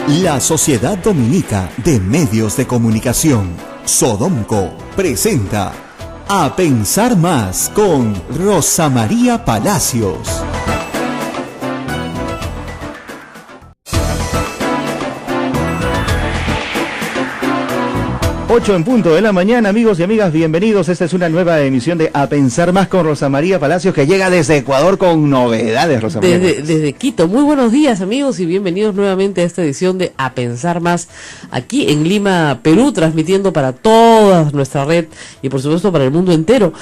La Sociedad Dominica de Medios de Comunicación, Sodomco, presenta A Pensar Más con Rosa María Palacios. 8 en punto de la mañana, amigos y amigas, bienvenidos. Esta es una nueva emisión de A Pensar Más con Rosa María Palacios, que llega desde Ecuador con novedades, Rosa María. Desde Quito. Muy buenos días, amigos, y bienvenidos nuevamente a esta edición de A Pensar Más, aquí en Lima, Perú, transmitiendo para toda nuestra red y por supuesto para el mundo entero.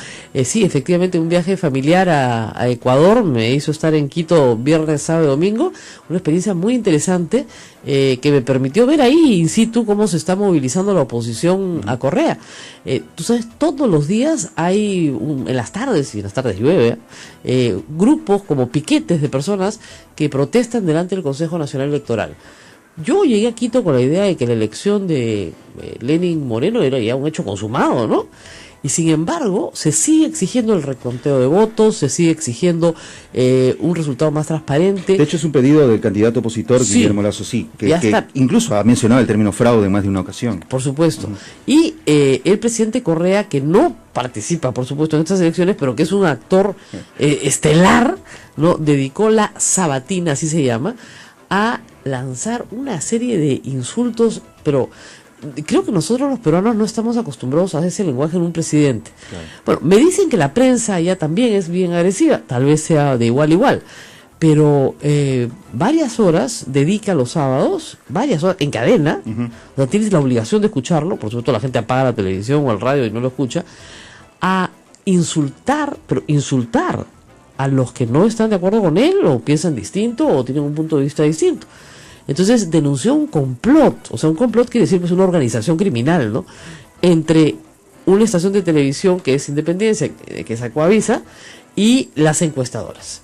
Sí, efectivamente, un viaje familiar a Ecuador me hizo estar en Quito viernes, sábado y domingo, una experiencia muy interesante que me permitió ver ahí in situ cómo se está movilizando la oposición a Correa. Tú sabes, todos los días hay, en las tardes, y en las tardes llueve, grupos como piquetes de personas que protestan delante del Consejo Nacional Electoral. Yo llegué a Quito con la idea de que la elección de Lenín Moreno era ya un hecho consumado, ¿no? Y sin embargo, se sigue exigiendo el reconteo de votos, se sigue exigiendo un resultado más transparente. De hecho, es un pedido del candidato opositor, sí, Guillermo Lasso, sí, que incluso ha mencionado el término fraude en más de una ocasión. Por supuesto. Y el presidente Correa, que no participa, por supuesto, en estas elecciones, pero que es un actor estelar, ¿no? Dedicó la sabatina, así se llama, a lanzar una serie de insultos, pero creo que nosotros los peruanos no estamos acostumbrados a ese lenguaje en un presidente. Claro. Bueno, me dicen que la prensa ya también es bien agresiva, tal vez sea de igual a igual, pero varias horas dedica los sábados, varias horas en cadena, o sea, tienes la obligación de escucharlo, por supuesto la gente apaga la televisión o el radio y no lo escucha, a insultar, pero insultar a los que no están de acuerdo con él, o piensan distinto, o tienen un punto de vista distinto. Entonces denunció un complot, o sea, un complot quiere decir pues una organización criminal, ¿no? Entre una estación de televisión que es Independencia, que es Ecuavisa, y las encuestadoras.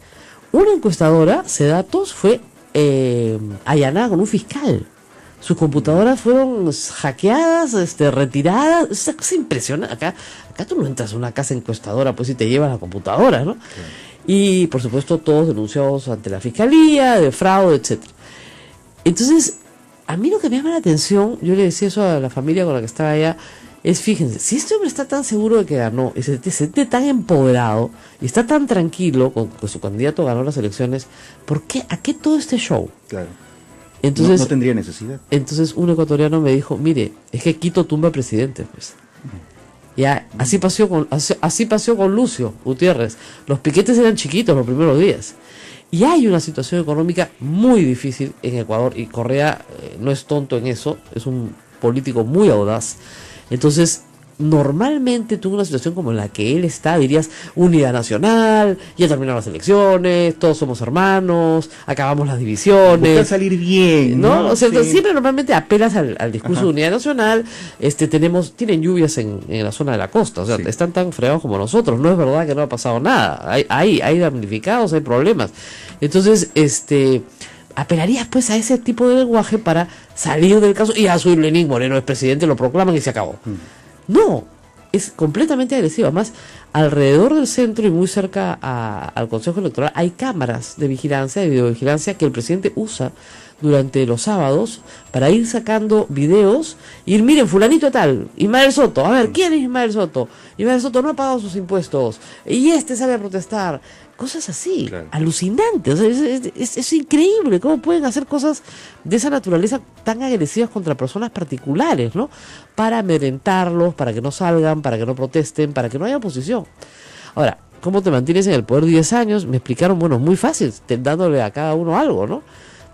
Una encuestadora, Cedatos, fue allanada con un fiscal. Sus computadoras fueron hackeadas, retiradas. Es una cosa impresionante. Acá tú no entras a una casa encuestadora, pues, y te llevas la computadora, ¿no? Sí. Y, por supuesto, todos denunciados ante la fiscalía, de fraude, etcétera. Entonces, a mí lo que me llama la atención, yo le decía eso a la familia con la que estaba allá, es, fíjense, si este hombre está tan seguro de que ganó, y se siente tan empoderado, y está tan tranquilo con que su candidato ganó las elecciones, ¿por qué? ¿A qué todo este show? Claro. Entonces, no tendría necesidad. Entonces un ecuatoriano me dijo, mire, es que Quito tumba presidente, pues. Ya, así pasó con Lucio Gutiérrez. Los piquetes eran chiquitos los primeros días. Y hay una situación económica muy difícil en Ecuador, y Correa no es tonto en eso, es un político muy audaz. Entonces, normalmente tú en una situación como en la que él está, dirías, unidad nacional, ya terminaron las elecciones, todos somos hermanos, acabamos las divisiones. Buscar salir bien, ¿no? O sea, sí. Siempre normalmente apelas al discurso de unidad nacional. Tienen lluvias en la zona de la costa, o sea, sí, están tan fregados como nosotros. No es verdad que no ha pasado nada, hay damnificados, hay problemas. Entonces, apelarías pues a ese tipo de lenguaje para salir del caso, y a su Lenín Moreno es presidente, lo proclaman y se acabó. No, es completamente agresivo. Además, alrededor del centro y muy cerca al Consejo Electoral hay cámaras de vigilancia, de videovigilancia, que el presidente usa durante los sábados para ir sacando videos, ir, miren, fulanito tal, Ismael Soto, a ver, ¿quién es Ismael Soto? Ismael Soto no ha pagado sus impuestos, y sale a protestar. Cosas así, claro, alucinantes. O sea, es increíble cómo pueden hacer cosas de esa naturaleza tan agresivas contra personas particulares, ¿no? Para amedrentarlos, para que no salgan, para que no protesten, para que no haya oposición. Ahora, ¿cómo te mantienes en el poder 10 años? Me explicaron, bueno, muy fácil, dándole a cada uno algo, ¿no?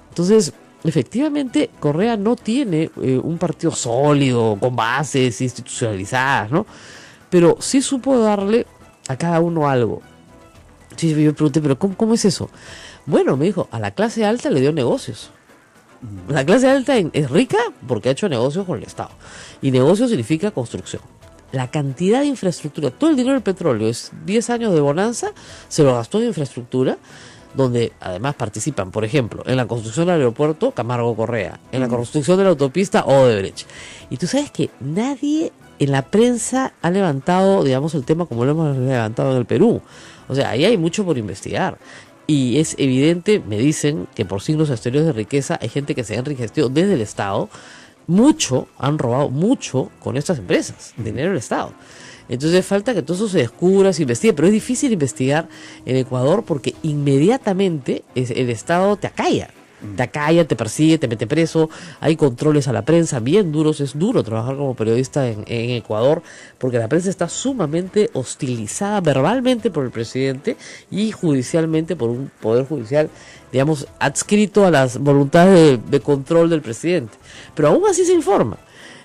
Entonces, efectivamente, Correa no tiene un partido sólido, con bases institucionalizadas, ¿no? Pero sí supo darle a cada uno algo. Sí, yo pregunté, ¿pero cómo es eso? Bueno, me dijo, a la clase alta le dio negocios. La clase alta es rica porque ha hecho negocios con el Estado. Y negocio significa construcción. La cantidad de infraestructura, todo el dinero del petróleo, es 10 años de bonanza, se lo gastó en infraestructura, donde además participan, por ejemplo, en la construcción del aeropuerto, Camargo Correa, en la construcción de la autopista, Odebrecht. Y tú sabes que nadie en la prensa ha levantado, digamos, el tema como lo hemos levantado en el Perú. O sea, ahí hay mucho por investigar. Y es evidente, me dicen, que por signos exteriores de riqueza hay gente que se ha enriquecido desde el Estado. Han robado mucho con estas empresas, dinero del Estado. Entonces falta que todo eso se descubra, se investigue, pero es difícil investigar en Ecuador porque inmediatamente el Estado te acalla. Te acalla, te persigue, te mete preso, hay controles a la prensa bien duros, es duro trabajar como periodista en Ecuador, porque la prensa está sumamente hostilizada verbalmente por el presidente y judicialmente por un poder judicial, digamos, adscrito a las voluntades de control del presidente. Pero aún así se informa,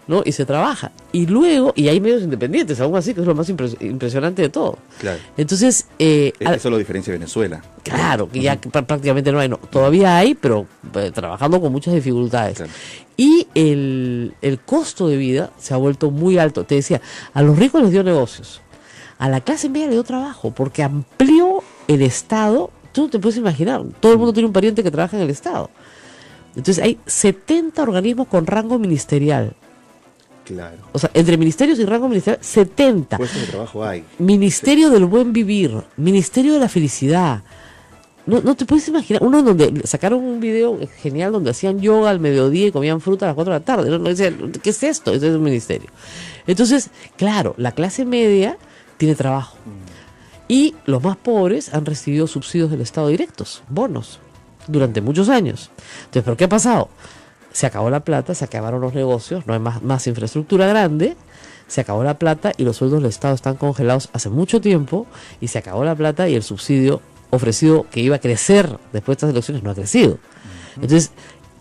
¿no? Y se trabaja. Y luego, y hay medios independientes, aún así, que es lo más impresionante de todo. Claro. Entonces... eso lo diferencia de Venezuela. Claro, que ya prácticamente no hay. No, todavía hay, pero trabajando con muchas dificultades. Claro. Y el costo de vida se ha vuelto muy alto. Te decía, a los ricos les dio negocios. A la clase media le dio trabajo, porque amplió el Estado. Tú no te puedes imaginar, todo el mundo tiene un pariente que trabaja en el Estado. Entonces hay 70 organismos con rango ministerial. Claro. O sea, entre ministerios y rango ministerial, 70. Puestos de trabajo hay. Ministerio del Buen Vivir, Ministerio de la Felicidad. No te puedes imaginar. Uno donde sacaron un video genial donde hacían yoga al mediodía y comían fruta a las 4 de la tarde. No decían, ¿qué es esto? Este es un ministerio. Entonces, claro, la clase media tiene trabajo. Y los más pobres han recibido subsidios del Estado directos, bonos, durante muchos años. Entonces, ¿pero qué ha pasado? Se acabó la plata, se acabaron los negocios, no hay más infraestructura grande, se acabó la plata y los sueldos del Estado están congelados hace mucho tiempo y se acabó la plata y el subsidio ofrecido que iba a crecer después de estas elecciones no ha crecido. Entonces,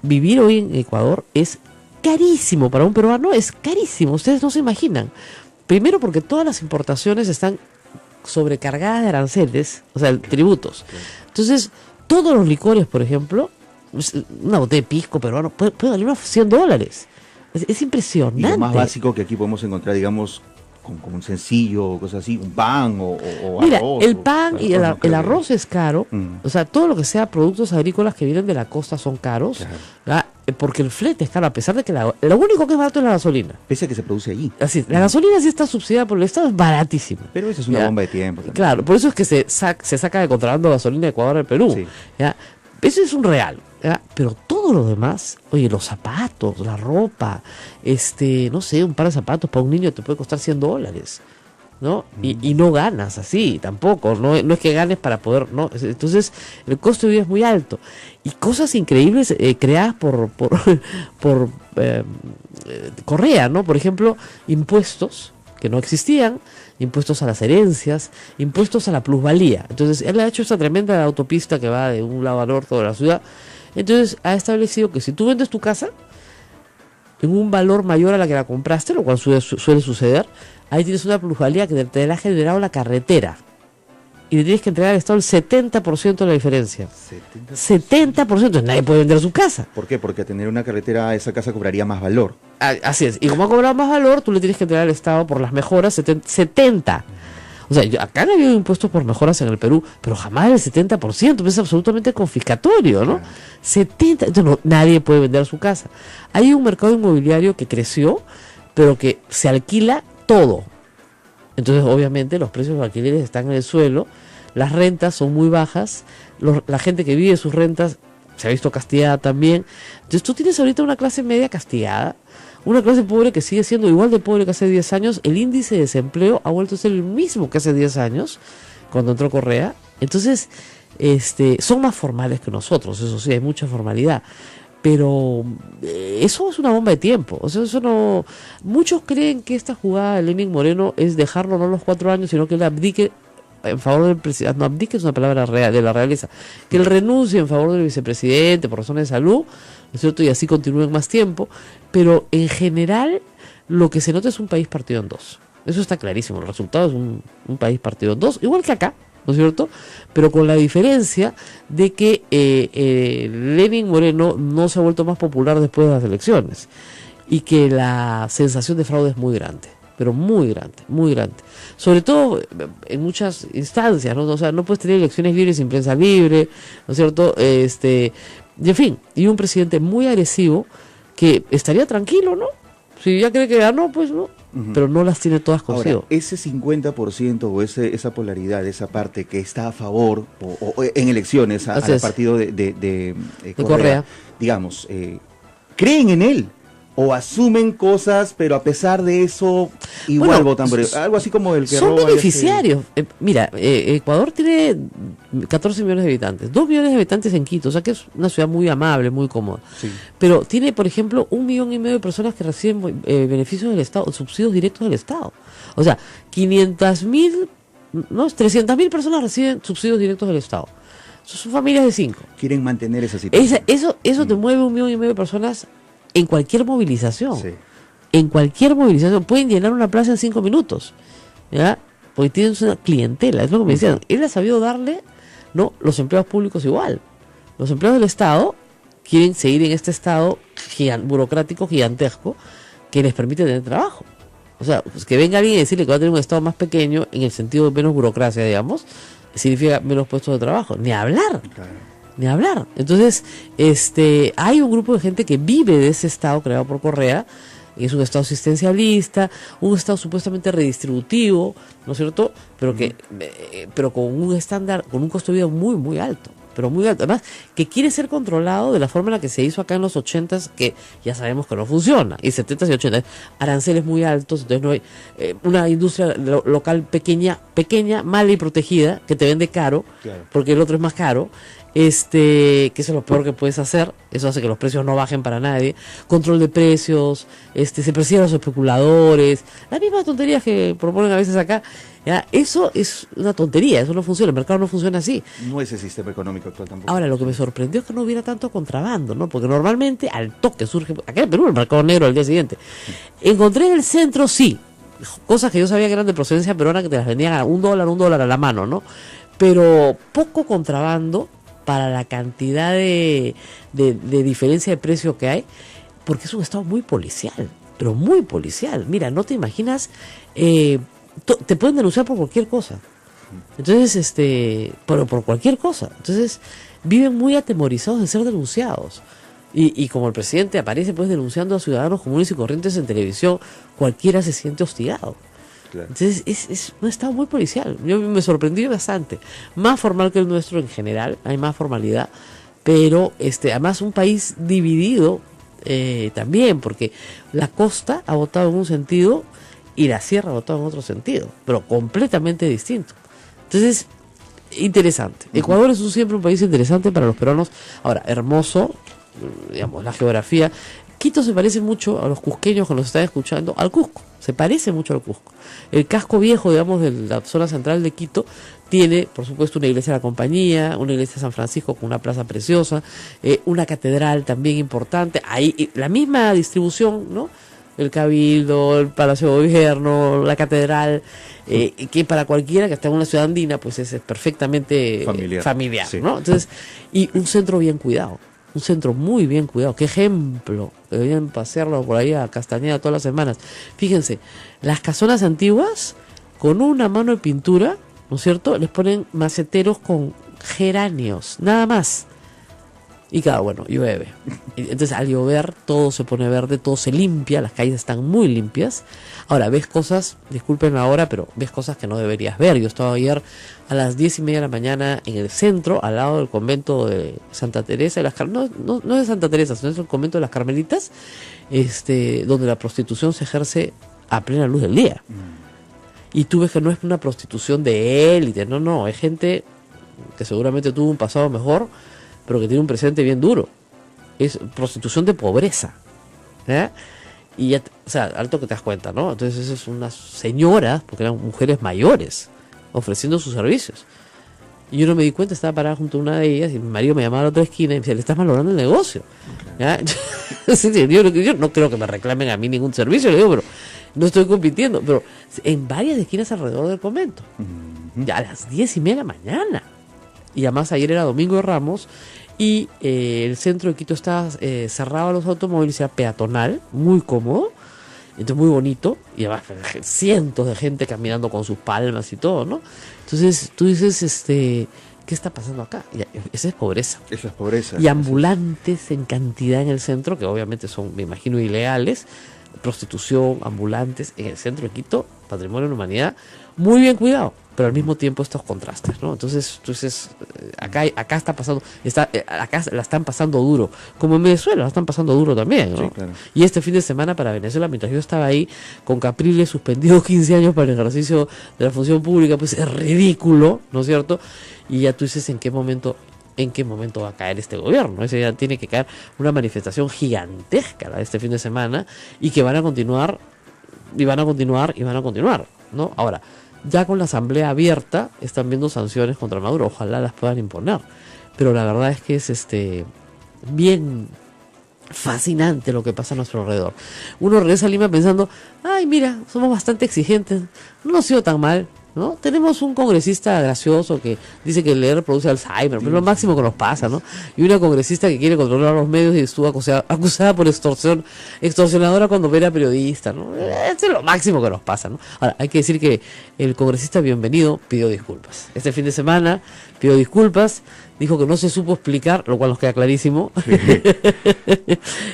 vivir hoy en Ecuador es carísimo para un peruano, es carísimo, ustedes no se imaginan. Primero porque todas las importaciones están sobrecargadas de aranceles, o sea, tributos. Entonces, todos los licores, por ejemplo, una botella de pisco peruano puede valer unos $100. Es impresionante. Y lo más básico que aquí podemos encontrar, digamos, como un sencillo o cosas así, un pan o mira, arroz. el pan y el arroz es caro. Mm. O sea, todo lo que sea productos agrícolas que vienen de la costa son caros. Claro. ¿Verdad? Porque el flete es caro, a pesar de que lo único que es barato es la gasolina. Pese a que se produce allí. Así, la gasolina sí está subsidiada por el Estado, es baratísima. Pero eso es una ¿ya? bomba de tiempo también. Claro, por eso es que se saca de contrabando gasolina de Ecuador al Perú. Sí. ¿Ya? Eso es un real. ¿Ya? Pero todo lo demás, oye, los zapatos, la ropa, no sé, un par de zapatos para un niño te puede costar $100, ¿no? Y no ganas así, tampoco, no es que ganes para poder, no. Entonces, el costo de vida es muy alto. Y cosas increíbles creadas por Correa, ¿no? Por ejemplo, impuestos que no existían, impuestos a las herencias, impuestos a la plusvalía. Entonces, él ha hecho esta tremenda autopista que va de un lado al otro de la ciudad. Entonces, ha establecido que si tú vendes tu casa en un valor mayor a la que la compraste, lo cual suele suceder, ahí tienes una plusvalía que te la ha generado la carretera. Y le tienes que entregar al Estado el 70% de la diferencia. 70%. Entonces nadie puede vender su casa. ¿Por qué? Porque a tener una carretera, esa casa cobraría más valor. Así es. Y como ha cobrado más valor, tú le tienes que entregar al Estado por las mejoras 70. O sea, acá han habido impuestos por mejoras en el Perú, pero jamás el 70%, es absolutamente confiscatorio, ¿no? 70%. Entonces nadie puede vender su casa. Hay un mercado inmobiliario que creció, pero que se alquila todo. Entonces, obviamente, los precios de los alquileres están en el suelo, las rentas son muy bajas, la gente que vive sus rentas se ha visto castigada también. Entonces, tú tienes ahorita una clase media castigada, una clase pobre que sigue siendo igual de pobre que hace 10 años. El índice de desempleo ha vuelto a ser el mismo que hace 10 años, cuando entró Correa. Entonces, son más formales que nosotros, eso sí, hay mucha formalidad. Pero eso es una bomba de tiempo. O sea, eso no. Muchos creen que esta jugada de Lenín Moreno es dejarlo no los 4 años, sino que él abdique en favor del presidente. No, abdique es una palabra de la realeza. Que él renuncie en favor del vicepresidente por razones de salud, ¿no es cierto? Y así continúen más tiempo. Pero en general, lo que se nota es un país partido en dos. Eso está clarísimo. El resultado es un país partido en dos, igual que acá, ¿no es cierto? Pero con la diferencia de que Lenín Moreno no se ha vuelto más popular después de las elecciones y que la sensación de fraude es muy grande, pero muy grande, muy grande. Sobre todo en muchas instancias, ¿no? O sea, no puedes tener elecciones libres sin prensa libre, ¿no es cierto? Y en fin, y un presidente muy agresivo que estaría tranquilo, ¿no? Si ya cree que ganó, pues no. pero no las tiene todas consigo. Ahora, ese 50% o esa polaridad, esa parte que está a favor o en elecciones al partido de Correa, digamos, ¿creen en él? ¿O asumen cosas, pero a pesar de eso igual votan por él? Algo así como el que son beneficiarios. Mira, Ecuador tiene 14 millones de habitantes, 2 millones de habitantes en Quito, o sea que es una ciudad muy amable, muy cómoda. Sí. Pero tiene, por ejemplo, 1,5 millones de personas que reciben beneficios del Estado, subsidios directos del Estado. O sea, 500.000, no, 300.000 personas reciben subsidios directos del Estado. Son familias de 5. Quieren mantener esa situación. Eso te mueve 1,5 millones de personas en cualquier movilización. Sí. En cualquier movilización. Pueden llenar una plaza en 5 minutos. ¿Ya? Porque tienen una clientela. Es lo que me decían. Él ha sabido darle, ¿no? Los empleados públicos igual. Los empleados del Estado quieren seguir en este Estado burocrático gigantesco que les permite tener trabajo. O sea, pues que venga alguien y decirle que va a tener un Estado más pequeño, en el sentido de menos burocracia, digamos, significa menos puestos de trabajo. Ni hablar. Claro. Ni hablar. Entonces, hay un grupo de gente que vive de ese Estado creado por Correa, y es un Estado asistencialista, un Estado supuestamente redistributivo, ¿no es cierto? Pero con un estándar, con un costo de vida muy, muy alto. Pero muy alto. Además, que quiere ser controlado de la forma en la que se hizo acá en los 80s, que ya sabemos que no funciona, y 70s y 80s. Aranceles muy altos, entonces no hay una industria local pequeña, mala y protegida, que te vende caro, claro, porque el otro es más caro. Que eso es lo peor que puedes hacer. Eso hace que los precios no bajen para nadie. Control de precios, se persiguen a los especuladores, las mismas tonterías que proponen a veces acá. ¿Ya? Eso es una tontería, eso no funciona, el mercado no funciona así. No es el sistema económico actual tampoco. Ahora, lo que me sorprendió es que no hubiera tanto contrabando, ¿no? Porque normalmente al toque surge, acá en Perú, el mercado negro al día siguiente. Encontré en el centro, sí, cosas que yo sabía que eran de procedencia peruana, que te las vendían a $1 a la mano, ¿no? Pero poco contrabando para la cantidad de diferencia de precio que hay, porque es un Estado muy policial, pero muy policial. Mira, no te imaginas, te pueden denunciar por cualquier cosa. Entonces, pero por cualquier cosa. Entonces, viven muy atemorizados de ser denunciados. Y como el presidente aparece pues denunciando a ciudadanos comunes y corrientes en televisión, cualquiera se siente hostigado. Claro. Entonces es un Estado muy policial. Yo me sorprendí bastante. Más formal que el nuestro en general, hay más formalidad, pero además un país dividido también, porque la costa ha votado en un sentido y la sierra ha votado en otro sentido, pero completamente distinto. Entonces, interesante. Ecuador es siempre un país interesante para los peruanos. Ahora, hermoso, digamos, la geografía. Quito se parece mucho a los cusqueños que nos están escuchando, al Cusco, se parece mucho al Cusco. El casco viejo, digamos, de la zona central de Quito, tiene, por supuesto, una iglesia de la Compañía, una iglesia de San Francisco con una plaza preciosa, una catedral también importante, ahí la misma distribución, ¿no? El Cabildo, el Palacio de Gobierno, la catedral, que para cualquiera que esté en una ciudad andina, pues es perfectamente familiar, sí, ¿no? Entonces, y un centro bien cuidado. Un centro muy bien cuidado. Qué ejemplo. Deberían pasearlo por ahí a Castañeda todas las semanas. Fíjense, las casonas antiguas, con una mano de pintura, ¿no es cierto? Les ponen maceteros con geranios, nada más. Y claro, bueno, llueve. Entonces al llover todo se pone verde, todo se limpia, las calles están muy limpias. Ahora, ves cosas, disculpen ahora, pero ves cosas que no deberías ver. Yo estaba ayer a las 10:30 de la mañana en el centro, al lado del convento de Santa Teresa, de no de Santa Teresa, sino es el convento de las Carmelitas, donde la prostitución se ejerce a plena luz del día. Y tú ves que no es una prostitución de élite, no, es gente que seguramente tuvo un pasado mejor, pero que tiene un presente bien duro. Es prostitución de pobreza, ¿eh? Y ya, o sea, alto que te das cuenta, ¿no? Entonces esas son unas señoras, porque eran mujeres mayores, ofreciendo sus servicios. Y yo no me di cuenta, estaba parada junto a una de ellas, y mi marido me llamaba a la otra esquina y me decía, le estás malogrando el negocio. ¿Ya? Yo no creo que me reclamen a mí ningún servicio, le digo, pero no estoy compitiendo. Pero en varias esquinas alrededor del convento, ya a las 10:30 de la mañana. Y además ayer era Domingo de Ramos y el centro de Quito estaba cerrado a los automóviles, era peatonal, muy cómodo, entonces muy bonito, y además cientos de gente caminando con sus palmas y todo, ¿no? Entonces tú dices, ¿qué está pasando acá? Y esa es pobreza. Eso es pobreza. Y ambulantes en cantidad en el centro, que obviamente son, me imagino, ilegales, prostitución, ambulantes en el centro de Quito, patrimonio de la humanidad, muy bien cuidado, pero al mismo tiempo estos contrastes, ¿no? Entonces acá está pasando, acá la están pasando duro, como en Venezuela la están pasando duro también, ¿no? Sí, claro. Y este fin de semana para Venezuela, mientras yo estaba ahí con Capriles suspendido 15 años para el ejercicio de la función pública, pues es ridículo, ¿no es cierto? Y ya tú dices en qué momento va a caer este gobierno. Ese ya tiene que caer una manifestación gigantesca este fin de semana, y que van a continuar, ¿no? Ahora, ya con la asamblea abierta, están viendo sanciones contra Maduro, ojalá las puedan imponer, pero la verdad es que es bien fascinante lo que pasa a nuestro alrededor. Uno regresa a Lima pensando, ay, mira, somos bastante exigentes, no nos ha sido tan mal, ¿no? Tenemos un congresista gracioso que dice que leer produce Alzheimer, pero es lo máximo que nos pasa, ¿no? Y una congresista que quiere controlar los medios y estuvo acusada por extorsionadora cuando era periodista, ¿no? Eso es lo máximo que nos pasa, ¿no? Ahora, hay que decir que el congresista bienvenido pidió disculpas. Este fin de semana pidió disculpas, dijo que no se supo explicar, lo cual nos queda clarísimo. Sí.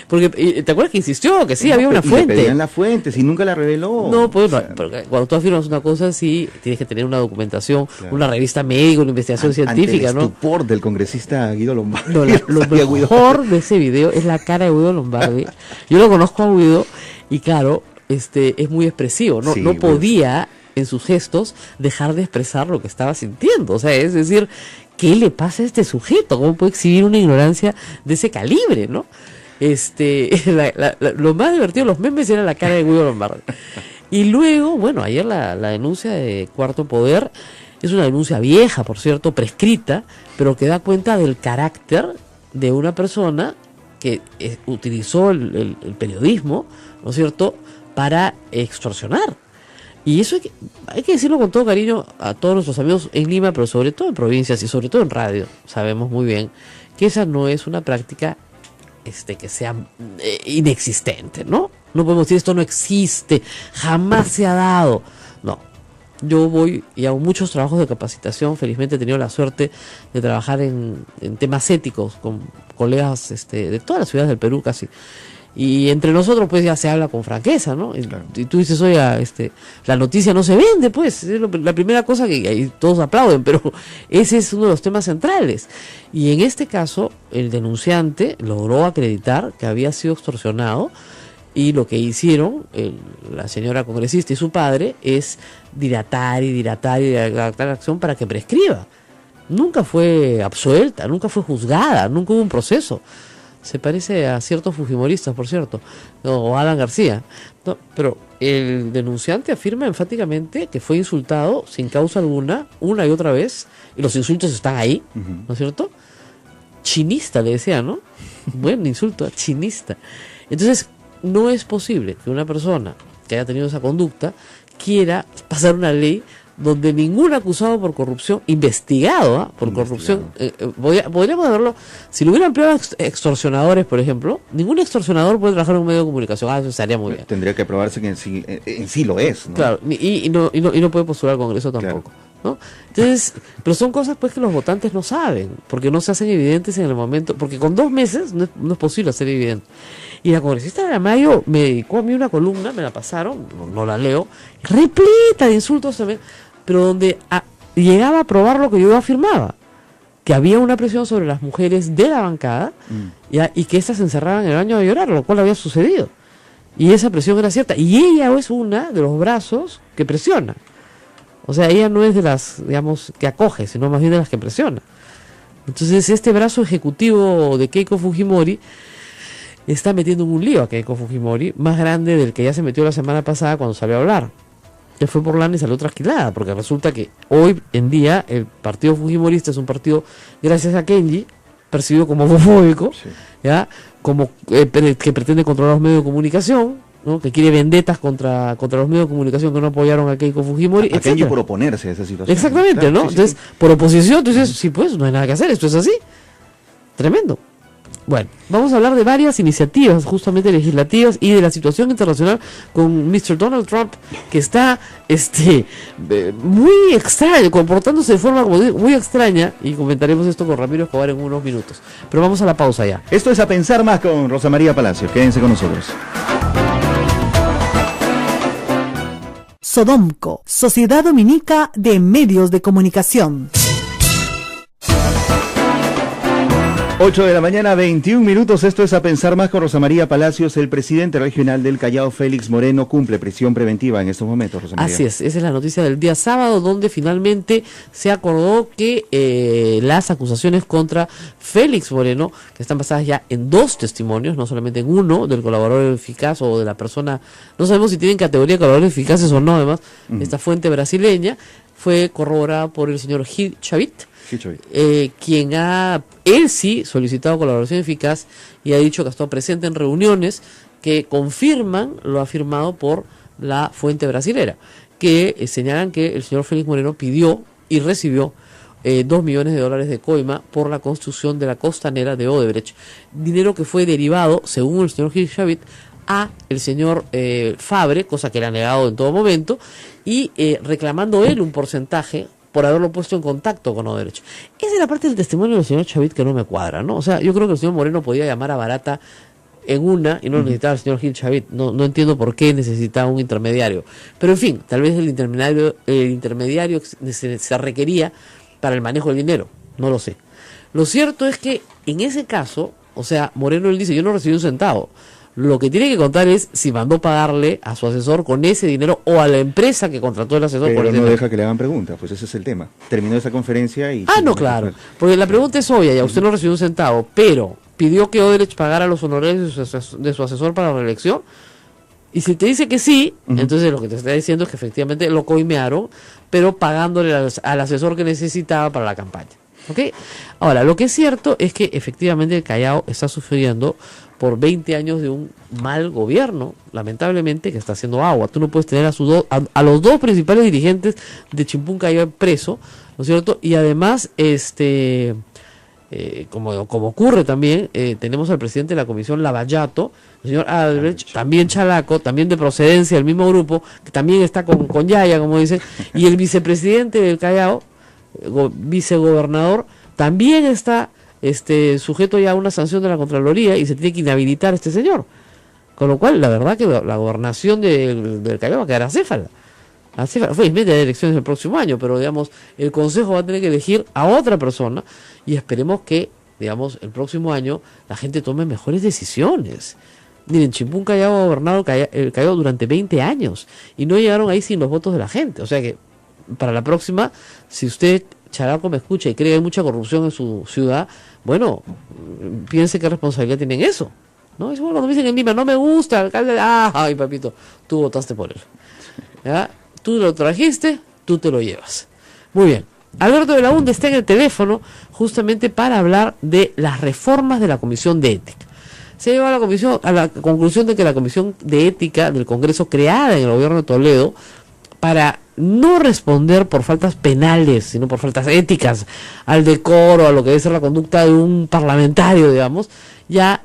Porque, ¿te acuerdas que insistió? Que sí, había una fuente. Le pedían la fuente, si nunca la reveló. No, pues, porque cuando tú afirmas una cosa, sí, tienes que tener una documentación, claro, una revista médica, una investigación científica, ¿no? El estupor del congresista Guido Lombardi. No, lo mejor de ese video es la cara de Guido Lombardi. Yo lo conozco a Guido, y claro, es muy expresivo, ¿no? Sí, no podía, en sus gestos, dejar de expresar lo que estaba sintiendo. O sea, es decir, ¿qué le pasa a este sujeto? ¿Cómo puede exhibir una ignorancia de ese calibre, no? Lo más divertido de los memes era la cara de Guido Lombardi. Y luego, bueno, ayer la denuncia de Cuarto Poder es una denuncia vieja, por cierto, prescrita, pero que da cuenta del carácter de una persona que utilizó el periodismo, ¿no es cierto?, para extorsionar. Y eso hay que decirlo con todo cariño a todos nuestros amigos en Lima, pero sobre todo en provincias y sobre todo en radio. Sabemos muy bien que esa no es una práctica que sea inexistente, ¿no? No podemos decir esto no existe, jamás se ha dado. No, yo voy y hago muchos trabajos de capacitación. Felizmente he tenido la suerte de trabajar en temas éticos con colegas de todas las ciudades del Perú casi. Y entre nosotros pues ya se habla con franqueza, ¿no? Claro. Y tú dices, oiga, la noticia no se vende, pues, es la primera cosa que ahí todos aplauden, pero ese es uno de los temas centrales. Y en este caso, el denunciante logró acreditar que había sido extorsionado, y lo que hicieron la señora congresista y su padre es dilatar la acción para que prescriba. Nunca fue absuelta, nunca fue juzgada, nunca hubo un proceso. Se parece a ciertos fujimoristas, por cierto, o Alan García, no, pero el denunciante afirma enfáticamente que fue insultado sin causa alguna, una y otra vez, y los insultos están ahí, ¿no es cierto? Chinista le decía, ¿no? Buen insulto, chinista. Entonces, no es posible que una persona que haya tenido esa conducta quiera pasar una ley donde ningún acusado por corrupción, investigado por corrupción, podríamos haberlo, si lo hubieran empleado extorsionadores, por ejemplo, ningún extorsionador puede trabajar en un medio de comunicación, eso estaría muy bien. Tendría que probarse que en sí lo es, ¿no? Claro, y no puede postular al Congreso tampoco, claro, ¿no? Entonces, pero son cosas pues que los votantes no saben, porque no se hacen evidentes en el momento, porque con 2 meses no es posible hacer evidente. Y la congresista de Mayo me dedicó a mí una columna, me la pasaron, no la leo, repleta de insultos también, pero donde llegaba a probar lo que yo afirmaba, que había una presión sobre las mujeres de la bancada, y que éstas se encerraban en el baño a llorar, lo cual había sucedido. Y esa presión era cierta. Y ella es una de los brazos que presiona. O sea, ella no es de las, digamos, que acoge, sino más bien de las que presiona. Entonces, este brazo ejecutivo de Keiko Fujimori está metiendo en un lío a Keiko Fujimori, más grande del que ya se metió la semana pasada cuando salió a hablar. Que fue por lana y salió trasquilada, porque resulta que hoy en día el partido fujimorista es un partido, gracias a Kenji, percibido como homofóbico, sí, ¿ya? Como que pretende controlar los medios de comunicación, ¿no? Que quiere vendetas contra los medios de comunicación que no apoyaron a Keiko Fujimori, a Kenji por oponerse a esa situación. Exactamente, claro, ¿no? Sí, entonces, sí, por oposición, tú dices, sí, pues, no hay nada que hacer, esto es así. Tremendo. Bueno, vamos a hablar de varias iniciativas justamente legislativas y de la situación internacional con Mr. Donald Trump, que está muy extraño, comportándose de forma muy extraña, y comentaremos esto con Ramiro Escobar en unos minutos. Pero vamos a la pausa ya. Esto es A Pensar Más con Rosa María Palacio. Quédense con nosotros. Sodomco, Sociedad Dominica de Medios de Comunicación. 8 de la mañana, 21 minutos. Esto es A Pensar Más con Rosa María Palacios. El presidente regional del Callao, Félix Moreno, cumple prisión preventiva en estos momentos, Rosa María. Así es, esa es la noticia del día sábado, donde finalmente se acordó que las acusaciones contra Félix Moreno, que están basadas ya en 2 testimonios, no solamente en uno, del colaborador eficaz o de la persona, no sabemos si tienen categoría de colaboradores eficaces o no, además, esta fuente brasileña, fue corroborada por el señor Gil Chavit, quien él sí solicitado colaboración eficaz y ha dicho que ha estado presente en reuniones que confirman lo afirmado por la fuente brasilera, que señalan que el señor Félix Moreno pidió y recibió $2 millones de coima por la construcción de la costanera de Odebrecht, dinero que fue derivado, según el señor Gil Chavit, a el señor Fabre, cosa que le ha negado en todo momento, y reclamando él un porcentaje por haberlo puesto en contacto con Odebrecht. Esa es la parte del testimonio del señor Chavit que no me cuadra, ¿no? O sea, yo creo que el señor Moreno podía llamar a Barata en una y no necesitaba al señor Gil Chavit. No entiendo por qué necesitaba un intermediario. Pero en fin, tal vez el intermediario se requería para el manejo del dinero. No lo sé. Lo cierto es que en ese caso, o sea, Moreno él dice, yo no recibí un centavo. Lo que tiene que contar es si mandó pagarle a su asesor con ese dinero o a la empresa que contrató el asesor por ese dinero. dinero. Deja que le hagan preguntas, pues ese es el tema. Terminó esa conferencia y... no, claro. Porque la pregunta es obvia, ya usted no recibió un centavo, pero pidió que Odebrecht pagara los honorarios de su asesor para la reelección. Y si te dice que sí, entonces lo que te está diciendo es que efectivamente lo coimearon, pero pagándole al asesor que necesitaba para la campaña. ¿Ok? Ahora, lo que es cierto es que efectivamente el Callao está sufriendo por 20 años de un mal gobierno, lamentablemente, que está haciendo agua. Tú no puedes tener a los 2 principales dirigentes de Chimpún Callao preso, ¿no es cierto? Y además, como ocurre también, tenemos al presidente de la comisión Lavallato, el señor Albrecht, también chalaco, también de procedencia del mismo grupo, que también está con Yaya, como dicen, y el vicepresidente del Callao, vicegobernador, también está sujeto ya a una sanción de la Contraloría y se tiene que inhabilitar a este señor. Con lo cual, la verdad que la gobernación del Callao va a quedar acéfala. Felizmente hay elecciones el próximo año, pero digamos, el Consejo va a tener que elegir a otra persona y esperemos que, digamos, el próximo año la gente tome mejores decisiones. Miren, Chimpún Callao ha gobernado el Callao durante 20 años y no llegaron ahí sin los votos de la gente. O sea que, para la próxima, si usted, chalaco, me escucha y cree que hay mucha corrupción en su ciudad, bueno, piense qué responsabilidad tiene en eso, ¿no? Es como cuando me dicen en Lima, no me gusta, alcalde, ay, papito, tú votaste por él, ¿ya? Tú lo trajiste, tú te lo llevas. Muy bien. Alberto de la Hunde está en el teléfono justamente para hablar de las reformas de la Comisión de Ética. Se llegó a la conclusión de que la Comisión de Ética del Congreso, creada en el gobierno de Toledo, para no responder por faltas penales, sino por faltas éticas, al decoro, a lo que debe ser la conducta de un parlamentario, digamos, ya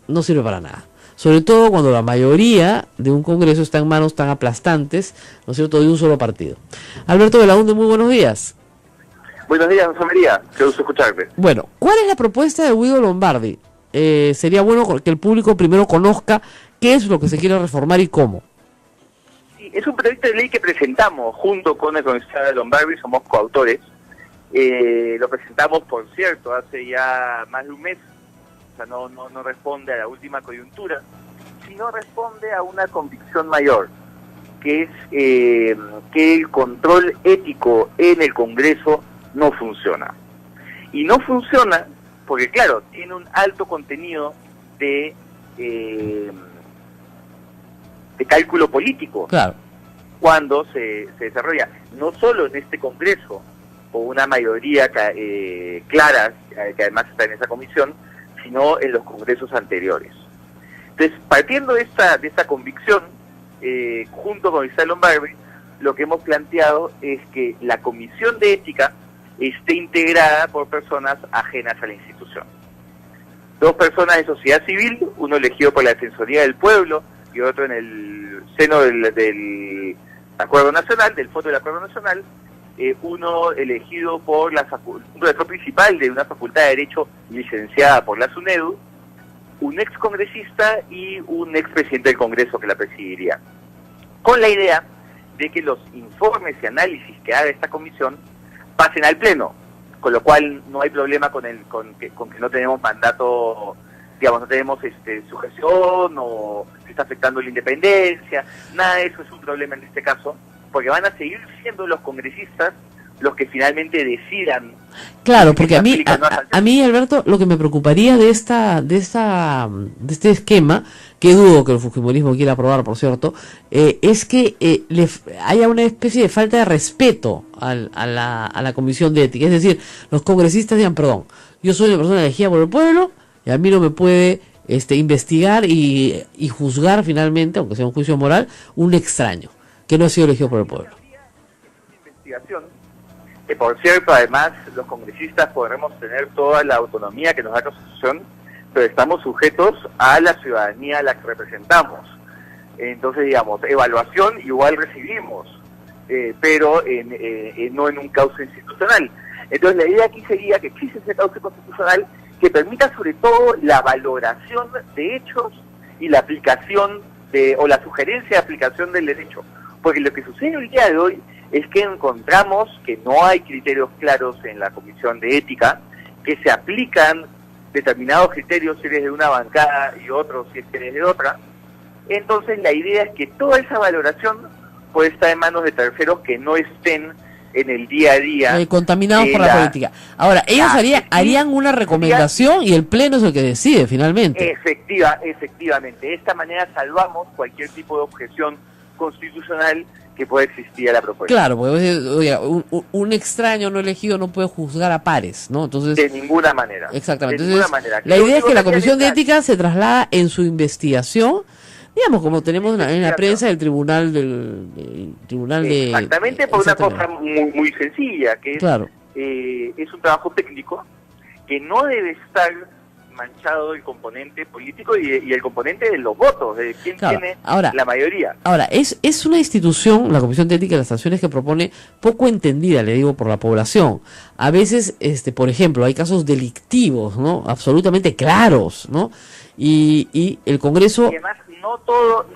no sirve para nada. Sobre todo cuando la mayoría de un Congreso está en manos tan aplastantes, ¿no es cierto?, de un solo partido. Alberto de la Hunde, muy buenos días. Buenos días, Rosa María, qué gusto escucharte. Bueno, ¿cuál es la propuesta de Guido Lombardi? Sería bueno que el público primero conozca qué es lo que se quiere reformar y cómo. Es un proyecto de ley que presentamos junto con el congresista Lombardi, somos coautores. Lo presentamos, por cierto, hace ya más de un mes. O sea, no responde a la última coyuntura, sino responde a una convicción mayor, que es que el control ético en el Congreso no funciona. Y no funciona porque, claro, tiene un alto contenido de cálculo político. Claro. Cuando se desarrolla, no solo en este Congreso, o una mayoría clara, que además está en esa comisión, sino en los congresos anteriores. Entonces, partiendo de esta convicción, junto con Isabel Lombardi, lo que hemos planteado es que la Comisión de Ética esté integrada por personas ajenas a la institución. 2 personas de sociedad civil, uno elegido por la Defensoría del Pueblo y otro en el seno del Acuerdo Nacional, del Fondo del Acuerdo Nacional, uno elegido por un profesor principal de una facultad de Derecho licenciada por la SUNEDU, un ex congresista y un ex presidente del Congreso que la presidiría, con la idea de que los informes y análisis que haga esta comisión pasen al Pleno, con lo cual no hay problema con que no tenemos mandato, digamos, no tenemos sujeción o se está afectando la independencia, nada de eso es un problema en este caso, porque van a seguir siendo los congresistas los que finalmente decidan. Claro, porque a mí, Alberto, lo que me preocuparía de este esquema, que dudo que el fujimorismo quiera aprobar, por cierto, es que haya una especie de falta de respeto a la Comisión de Ética. Es decir, los congresistas digan, perdón, yo soy una persona elegida por el pueblo y a mí no me puede investigar y juzgar finalmente, aunque sea un juicio moral, un extraño que no ha sido elegido por el pueblo. Investigación. Que por cierto, además, los congresistas podremos tener toda la autonomía que nos da la Constitución, pero estamos sujetos a la ciudadanía a la que representamos. Entonces, digamos, evaluación igual recibimos, pero no en un cauce institucional. Entonces, la idea aquí sería que existe ese cauce constitucional que permita sobre todo la valoración de hechos y la aplicación o la sugerencia de aplicación del derecho. Porque lo que sucede el día de hoy es que encontramos que no hay criterios claros en la Comisión de Ética, que se aplican determinados criterios si eres de una bancada y otros si eres de otra. Entonces la idea es que toda esa valoración puede estar en manos de terceros que no estén en el día a día. Contaminados por la política. Ahora, ellos harían una recomendación y el Pleno es el que decide finalmente. Efectivamente. De esta manera salvamos cualquier tipo de objeción constitucional que puede existir a la propuesta. Claro, porque oiga, un extraño no elegido no puede juzgar a pares, ¿no? Entonces, de ninguna manera. Exactamente. Entonces, la idea es que la Comisión de Ética se traslada en su investigación, digamos, como tenemos en la prensa del tribunal de... Exactamente, por una cosa muy sencilla, que claro. Es un trabajo técnico que no debe estar manchado el componente político y el componente de los votos, de quién tiene la mayoría. Ahora, es una institución, la Comisión de Ética y las sanciones, que propone poco entendida, le digo, por la población. A veces, por ejemplo, hay casos delictivos, ¿no? Absolutamente claros, ¿no? Y el Congreso... Y además, no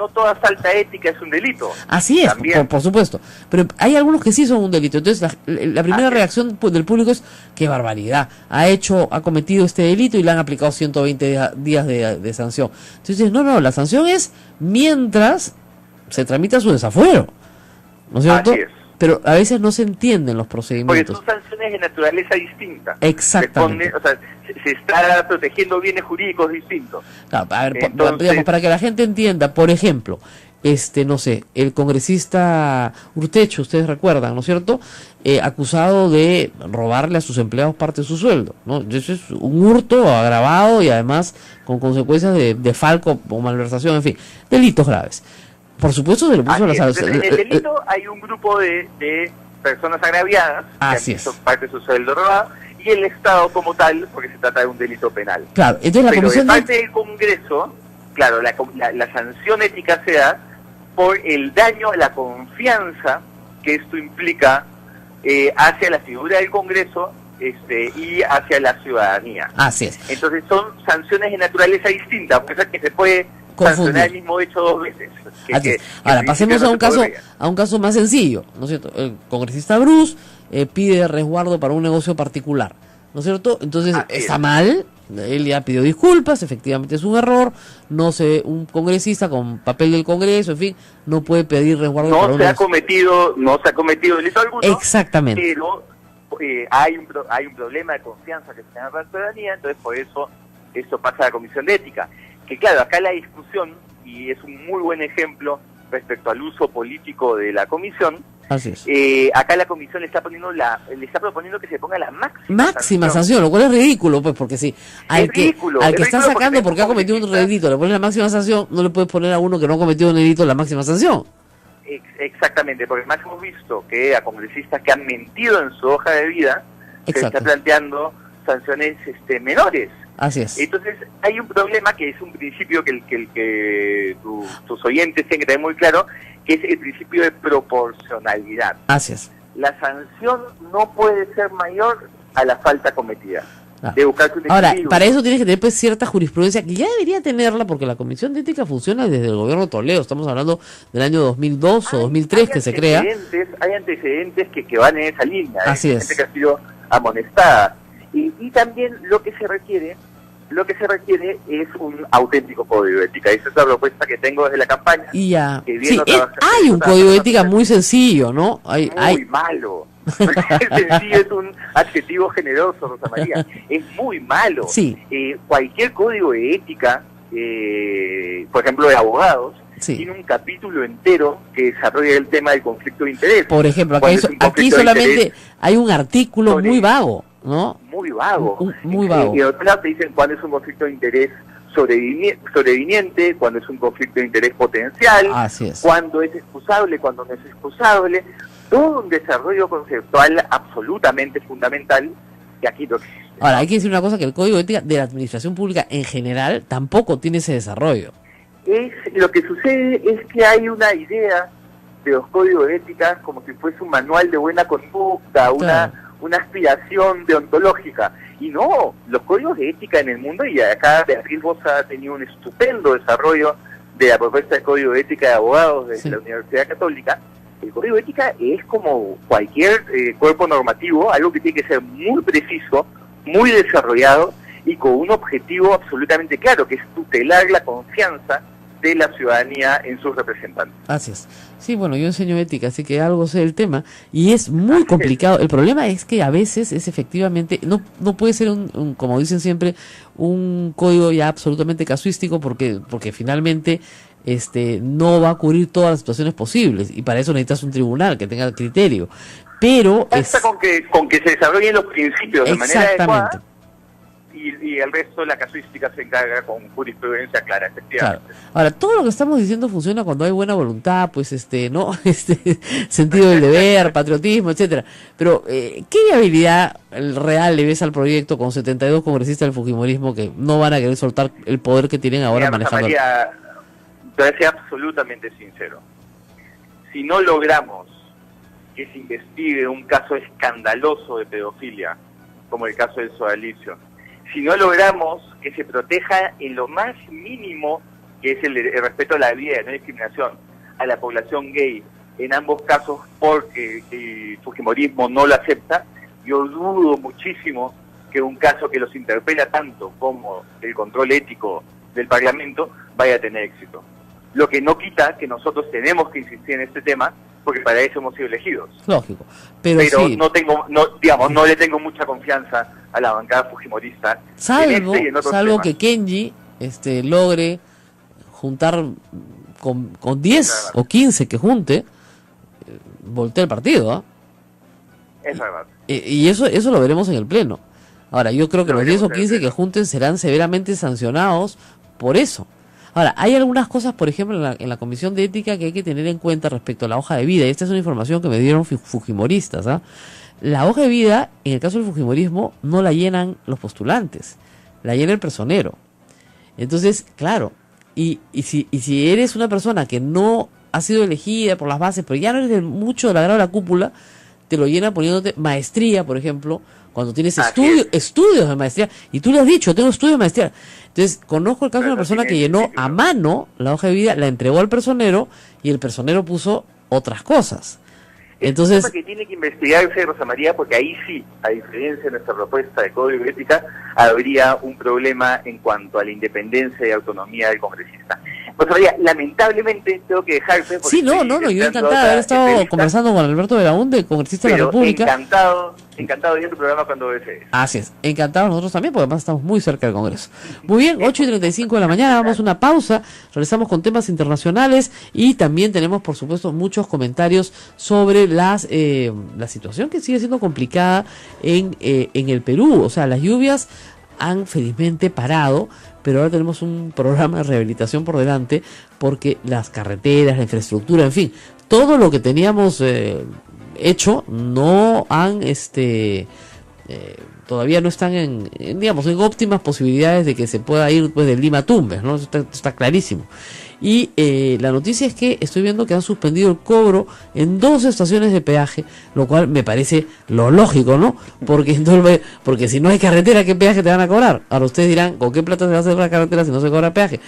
toda falta ética es un delito. Así es, por supuesto. Pero hay algunos que sí son un delito. Entonces, la primera reacción del público es: qué barbaridad. Ha cometido este delito y le han aplicado 120 días de sanción. Entonces, no, la sanción es mientras se tramita su desafuero, ¿no es cierto? Así es. Pero a veces no se entienden los procedimientos. Porque son sanciones de naturaleza distinta. Exactamente. Se está protegiendo bienes jurídicos distintos. Claro, a ver, digamos, para que la gente entienda, por ejemplo, no sé, el congresista Urtecho, ustedes recuerdan, ¿no es cierto? Acusado de robarle a sus empleados parte de su sueldo, ¿no? Eso es un hurto agravado y además con consecuencias de falco o malversación, en fin, delitos graves. Por supuesto se le puso la sanción. En el delito hay un grupo de personas agraviadas que son parte de su sueldo robado, y el Estado como tal, porque se trata de un delito penal. Claro, entonces la Comisión de parte del Congreso, claro, la sanción ética se da por el daño a la confianza que esto implica hacia la figura del Congreso y hacia la ciudadanía. Así es. Entonces son sanciones de naturaleza distinta, porque es que se puede sancionar el mismo hecho dos veces. Ahora, pasemos a un caso más sencillo, ¿no es cierto? El congresista Bruce pide resguardo para un negocio particular, ¿no es cierto? Entonces, está mal, él ya pidió disculpas, efectivamente es un error, un congresista con papel del Congreso, en fin, no puede pedir resguardo para un negocio. No se ha cometido delito alguno. Exactamente. Pero hay un problema de confianza que se da para la ciudadanía, entonces por eso pasa a la Comisión de Ética. Que claro, acá la discusión, y es un muy buen ejemplo respecto al uso político de la comisión. Así es. Acá la comisión le está proponiendo que se ponga la máxima sanción, lo cual es ridículo, pues, porque si al que está sacando porque ha cometido un delito le pones la máxima sanción, no le puedes poner a uno que no ha cometido un delito la máxima sanción. Exactamente, porque además hemos visto que a congresistas que han mentido en su hoja de vida se está planteando sanciones menores. Así es. Entonces hay un problema que es un principio que tus oyentes tienen que tener muy claro, que es el principio de proporcionalidad. Así es. La sanción no puede ser mayor a la falta cometida. de buscarse un Ahora, equilibrio. para eso tienes que tener pues cierta jurisprudencia, que ya debería tenerla, porque la Comisión de Ética funciona desde el gobierno de Toledo. Estamos hablando del año 2002 o 2003 que se crea. Hay antecedentes que van en esa línea. Así Hay es. gente que ha sido amonestada. Y también lo que se requiere es un auténtico código de ética. Esa es la propuesta que tengo desde la campaña. Y ya. Que Sí, viendo hay un código de ética muy sencillo, ¿no? Muy malo. Sencillo es un adjetivo generoso, Rosa María. Es muy malo. Sí. Cualquier código de ética, por ejemplo, de abogados, Sí. tiene un capítulo entero que desarrolla el tema del conflicto de interés. Por ejemplo, Cuando es un aquí conflicto de solamente interés hay un artículo sobre- muy vago, ¿no? muy vago. Muy vago. Y de otro lado te dicen cuándo es un conflicto de interés sobreviniente, cuándo es un conflicto de interés potencial, Así es. cuándo es excusable, cuándo no es excusable. Todo un desarrollo conceptual absolutamente fundamental que aquí no existe. Ahora, hay que decir una cosa, que el código de ética de la administración pública en general tampoco tiene ese desarrollo. Lo que sucede es que hay una idea de los códigos de ética como si fuese un manual de buena conducta, Claro. una aspiración deontológica. Y no, los códigos de ética en el mundo, y acá Beatriz Boza ha tenido un estupendo desarrollo de la propuesta de código de ética de abogados de Sí. la Universidad Católica. El código de ética es como cualquier cuerpo normativo, algo que tiene que ser muy preciso, muy desarrollado y con un objetivo absolutamente claro, que es tutelar la confianza de la ciudadanía en sus representantes. Así es. Sí, bueno, yo enseño ética, así que algo sé del tema. Y es muy complicado. El problema es que a veces es efectivamente, no puede ser como dicen siempre, un código ya absolutamente casuístico, porque finalmente no va a cubrir todas las situaciones posibles. Y para eso necesitas un tribunal que tenga criterio. Pero Basta con que se desarrollen los principios de manera adecuada. exactamente. Y el resto, la casuística se encarga con jurisprudencia clara, Claro. efectivamente. Ahora, todo lo que estamos diciendo funciona cuando hay buena voluntad, pues ¿no? Sentido del deber, patriotismo, etcétera. Pero ¿qué viabilidad real le ves al proyecto con 72 congresistas del fujimorismo que no van a querer soltar el poder que tienen ahora Mira, Rosa manejando? María, te voy a ser absolutamente sincero. Si no logramos que se investigue un caso escandaloso de pedofilia, como el caso del sodalicio, si no logramos que se proteja en lo más mínimo, que es el respeto a la vida y la no discriminación, a la población gay, en ambos casos porque el fujimorismo no lo acepta, yo dudo muchísimo que un caso que los interpela tanto como el control ético del Parlamento vaya a tener éxito. Lo que no quita que nosotros tenemos que insistir en este tema, porque para eso hemos sido elegidos. Lógico. Pero sí, no le tengo mucha confianza a la bancada fujimorista. salvo en otros salvo temas. que Kenji logre juntar con 10 o 15 que junte, voltea el partido, ¿ah? Es verdad. Y eso lo veremos en el pleno. Ahora, yo creo que Lo los 10 o veremos en el 15 que pleno. junten serán severamente sancionados por eso. Ahora, hay algunas cosas, por ejemplo, en la Comisión de Ética que hay que tener en cuenta respecto a la hoja de vida. Y esta es una información que me dieron fujimoristas, ¿ah? La hoja de vida, en el caso del fujimorismo, no la llenan los postulantes, la llena el personero. Entonces, claro, y si eres una persona que no ha sido elegida por las bases, pero ya no eres mucho del agrado de la cúpula, te lo llena poniéndote maestría, por ejemplo, cuando tienes estudios de maestría, y tú le has dicho, tengo estudios de maestría. Entonces, conozco el caso de una persona que llenó a mano la hoja de vida, la entregó al personero, y el personero puso otras cosas. Entonces, es un tema que tiene que investigarse, Rosa María, porque ahí sí, a diferencia de nuestra propuesta de código de ética, habría un problema en cuanto a la independencia y autonomía del congresista. Rosa María, lamentablemente tengo que dejarte. Sí, yo encantada de haber estado conversando con Alberto Belaúnde, congresista de la República. Encantado de ir a tu programa cuando desees. Así es, encantados nosotros también, porque además estamos muy cerca del Congreso. Muy bien, 8:35 de la mañana, vamos a una pausa, regresamos con temas internacionales y también tenemos, por supuesto, muchos comentarios sobre la situación que sigue siendo complicada en el Perú. O sea, las lluvias han felizmente parado, pero ahora tenemos un programa de rehabilitación por delante, porque las carreteras, la infraestructura, en fin, todo lo que teníamos hecho no han todavía no están en óptimas posibilidades de que se pueda ir pues de Lima a Tumbes, ¿no? Eso está clarísimo. Y la noticia es que estoy viendo que han suspendido el cobro en 2 estaciones de peaje, lo cual me parece lo lógico, ¿no? Porque si no hay carretera, ¿qué peaje te van a cobrar? Ahora ustedes dirán, ¿con qué plata se va a hacer la carretera si no se cobra peaje?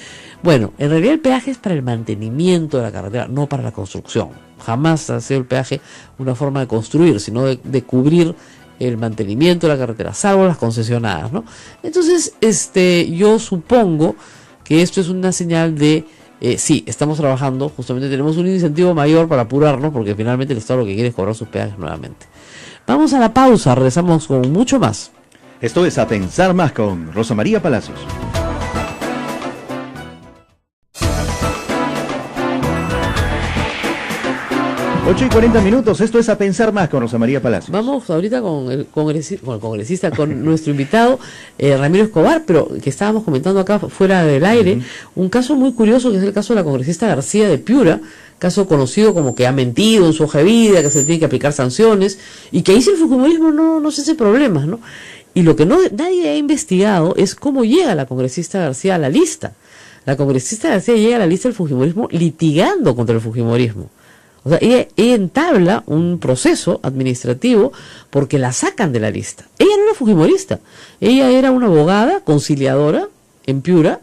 Bueno, en realidad el peaje es para el mantenimiento de la carretera, no para la construcción. Jamás ha sido el peaje una forma de construir, sino de cubrir el mantenimiento de la carretera, salvo las concesionadas, ¿no? Entonces, yo supongo que esto es una señal de sí, estamos trabajando, justamente tenemos un incentivo mayor para apurarnos, porque finalmente el Estado lo que quiere es cobrar sus peajes nuevamente. Vamos a la pausa, regresamos con mucho más. Esto es A Pensar Más con Rosa María Palacios. 8:40, esto es A Pensar Más con Rosa María Palacios. Vamos ahorita con el congresista, con nuestro invitado Ramiro Escobar, pero que estábamos comentando acá fuera del aire, un caso muy curioso que es el caso de la congresista García de Piura, caso conocido como que ha mentido en su hoja de vida, que se le tiene que aplicar sanciones, y que ahí si el fujimorismo no se hace problemas, ¿no? Y lo que nadie ha investigado es cómo llega la congresista García a la lista. La congresista García llega a la lista del fujimorismo litigando contra el fujimorismo. O sea, ella entabla un proceso administrativo porque la sacan de la lista. Ella no era fujimorista, ella era una abogada conciliadora en Piura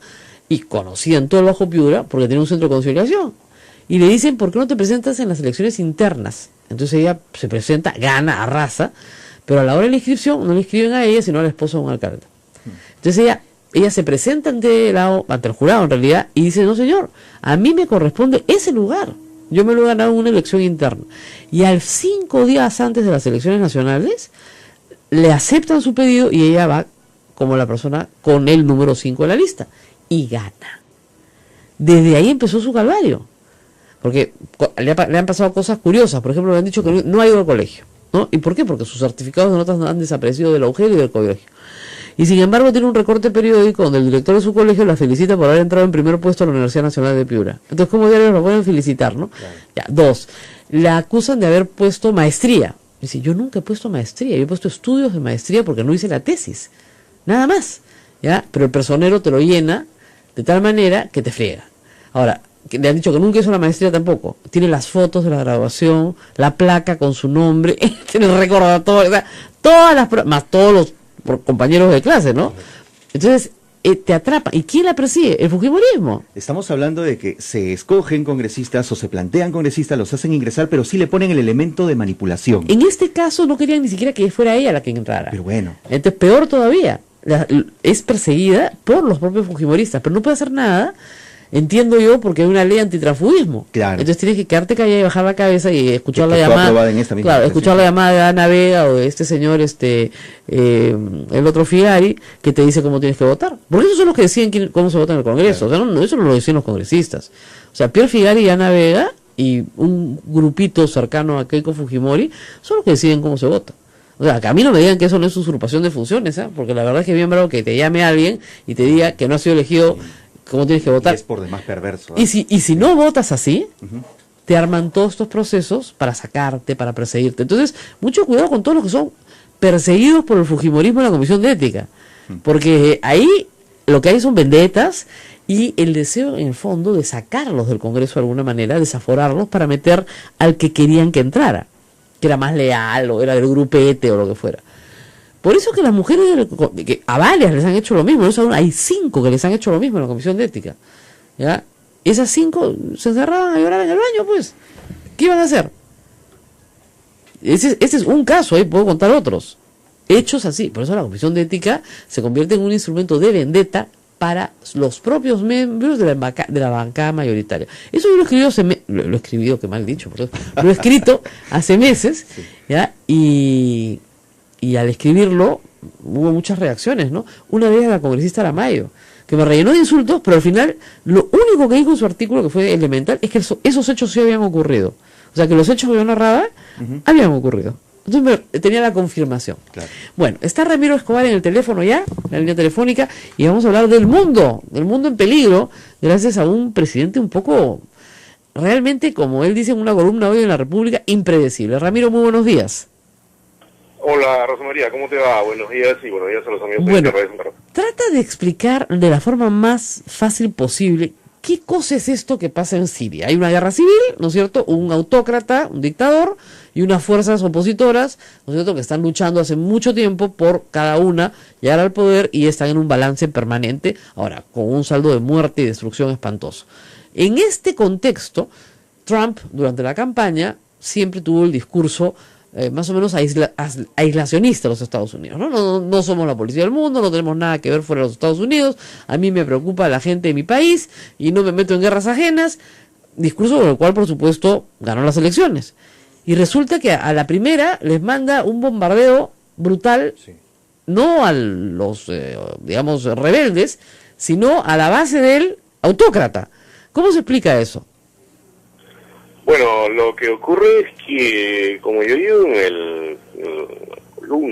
y conocida en todo el Bajo Piura porque tenía un centro de conciliación. Y le dicen, ¿por qué no te presentas en las elecciones internas? Entonces ella se presenta, gana, arrasa, pero a la hora de la inscripción no le inscriben a ella, sino al esposo de un alcalde. Entonces ella se presenta ante el jurado en realidad y dice, no señor, a mí me corresponde ese lugar. Yo me lo he ganado en una elección interna. Y 5 días antes de las elecciones nacionales, le aceptan su pedido y ella va como la persona con el número 5 de la lista. Y gana. Desde ahí empezó su calvario. Porque le han pasado cosas curiosas. Por ejemplo, le han dicho que no ha ido al colegio, ¿no? ¿Y por qué? Porque sus certificados de notas han desaparecido del agujero y del colegio. Y sin embargo tiene un recorte periódico donde el director de su colegio la felicita por haber entrado en primer puesto a la Universidad Nacional de Piura. Entonces, ¿cómo diarios lo pueden felicitar, no? Claro. Ya, 2, la acusan de haber puesto maestría. Dice, yo nunca he puesto maestría, yo he puesto estudios de maestría porque no hice la tesis. Nada más, ¿ya? Pero el personero te lo llena de tal manera que te friega. Ahora, que le han dicho que nunca hizo la maestría tampoco. Tiene las fotos de la graduación, la placa con su nombre, tiene el recordatorio, o sea, todas las pruebas, más todos los compañeros de clase, ¿no? Entonces, te atrapa. ¿Y quién la persigue? El fujimorismo. Estamos hablando de que se escogen congresistas o se plantean congresistas, los hacen ingresar, pero sí le ponen el elemento de manipulación. En este caso no querían ni siquiera que fuera ella la que entrara. Pero bueno. Entonces, peor todavía. Es perseguida por los propios fujimoristas, pero no puede hacer nada. Entiendo yo, porque hay una ley antitransfugismo. Claro. Entonces tienes que quedarte callada y bajar la cabeza y escuchar la llamada. Claro, escuchar la llamada de Ana Vega o de este señor, el otro Figari, que te dice cómo tienes que votar. Porque esos son los que deciden cómo se vota en el Congreso. Claro. O sea, eso no lo deciden los congresistas. O sea, Pierre Figari y Ana Vega y un grupito cercano a Keiko Fujimori son los que deciden cómo se vota. O sea, que a mí no me digan que eso no es usurpación de funciones, ¿eh? Porque la verdad es que es bien bravo que te llame alguien y te diga que no ha sido elegido. ¿Cómo tienes que votar? Y es por demás perverso. Y si no votas así, te arman todos estos procesos para sacarte, para perseguirte. Entonces, mucho cuidado con todos los que son perseguidos por el fujimorismo en la Comisión de Ética. Porque ahí lo que hay son vendetas y el deseo, en el fondo, de sacarlos del Congreso de alguna manera, desaforarlos para meter al que querían que entrara, que era más leal o era del grupete o lo que fuera. Por eso que las mujeres, que a varias les han hecho lo mismo, ¿no? Hay 5 que les han hecho lo mismo en la Comisión de Ética, ¿ya? Esas 5 se encerraban a llorar en el baño, pues. ¿Qué iban a hacer? Ese es un caso, ahí puedo contar otros. Hechos así. Por eso la Comisión de Ética se convierte en un instrumento de vendetta para los propios miembros de la bancada mayoritaria. Eso yo lo he escribido, que mal dicho, lo he escrito hace meses, ¿ya? Y al escribirlo hubo muchas reacciones, ¿no? Una de ellas la congresista Aramayo, que me rellenó de insultos, pero al final lo único que dijo en su artículo, que fue elemental, es que esos hechos sí habían ocurrido. O sea, que los hechos que yo narraba habían ocurrido. Entonces tenía la confirmación. Claro. Bueno, está Ramiro Escobar en el teléfono ya, en la línea telefónica, y vamos a hablar del mundo en peligro, gracias a un presidente un poco, realmente, como él dice en una columna hoy en La República, impredecible. Ramiro, muy buenos días. Hola, Rosa María, ¿cómo te va? Buenos días y buenos días a los amigos de Bueno, trata de explicar de la forma más fácil posible ¿qué cosa es esto que pasa en Siria? Hay una guerra civil, ¿no es cierto? Un autócrata, un dictador, y unas fuerzas opositoras, ¿no es cierto?, que están luchando hace mucho tiempo por cada una llegar al poder y están en un balance permanente, ahora, con un saldo de muerte y destrucción espantoso. En este contexto, Trump, durante la campaña, siempre tuvo el discurso más o menos aislacionista de los Estados Unidos, ¿no? No somos la policía del mundo, no tenemos nada que ver fuera de los Estados Unidos, a mí me preocupa la gente de mi país y no me meto en guerras ajenas, discurso con el cual, por supuesto, ganó las elecciones. Y resulta que a la primera les manda un bombardeo brutal, sí, no a los, digamos, rebeldes, sino a la base del autócrata. ¿Cómo se explica eso? Bueno, lo que ocurre es que, como yo digo en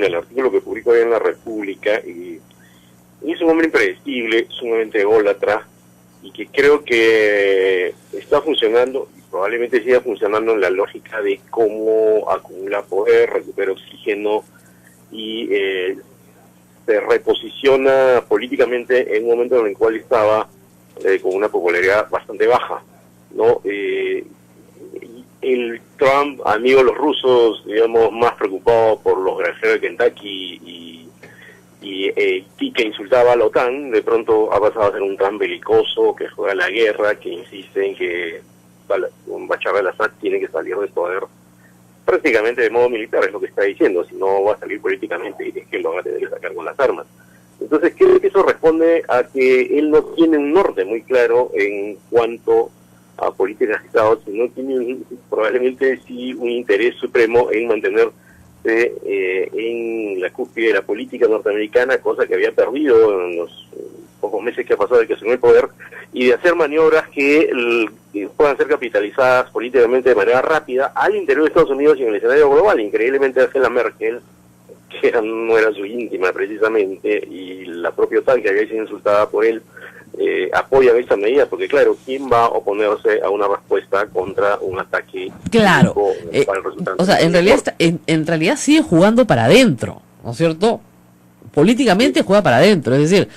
el artículo que publico hoy en La República, y es un hombre impredecible, sumamente ególatra, y que creo que está funcionando, y probablemente siga funcionando en la lógica de cómo acumula poder, recupera oxígeno y se reposiciona políticamente en un momento en el cual estaba con una popularidad bastante baja, ¿no? El Trump, amigo de los rusos, digamos, más preocupado por los granjeros de Kentucky y que insultaba a la OTAN, de pronto ha pasado a ser un Trump belicoso, que juega la guerra, que insiste en que Bashar al-Assad tiene que salir del poder prácticamente de modo militar, es lo que está diciendo, si no va a salir políticamente es que lo van a tener que sacar con las armas. Entonces creo que eso responde a que él no tiene un norte muy claro en cuanto a políticas de Estado, sino tiene probablemente sí un interés supremo en mantenerse en la cúspide de la política norteamericana, cosa que había perdido en los pocos meses que ha pasado de que asumió el poder, y de hacer maniobras que puedan ser capitalizadas políticamente de manera rápida al interior de Estados Unidos y en el escenario global. Increíblemente Angela Merkel, que no era su íntima precisamente, y la propia OTAN, que había sido insultada por él, apoyan esta medida, porque claro, ¿quién va a oponerse a una respuesta contra un ataque? Claro, o sea, en realidad sigue jugando para adentro, ¿no es cierto? Políticamente juega para adentro, es decir,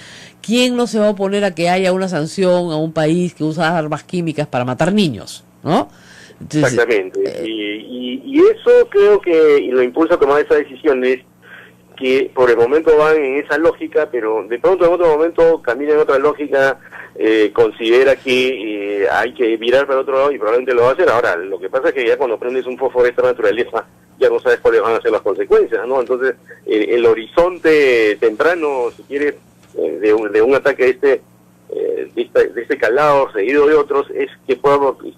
¿quién no se va a oponer a que haya una sanción a un país que usa armas químicas para matar niños, ¿no? Entonces, exactamente, y eso creo que lo impulsa a tomar esa decisión es que por el momento van en esa lógica, pero de pronto en otro momento camina en otra lógica, considera que hay que virar para otro lado y probablemente lo va a hacer. Ahora, lo que pasa es que ya cuando prendes un fósforo de esta naturaleza, ya no sabes cuáles van a ser las consecuencias, ¿no? Entonces, el horizonte temprano, si quieres, de un ataque de este calado seguido de otros, es que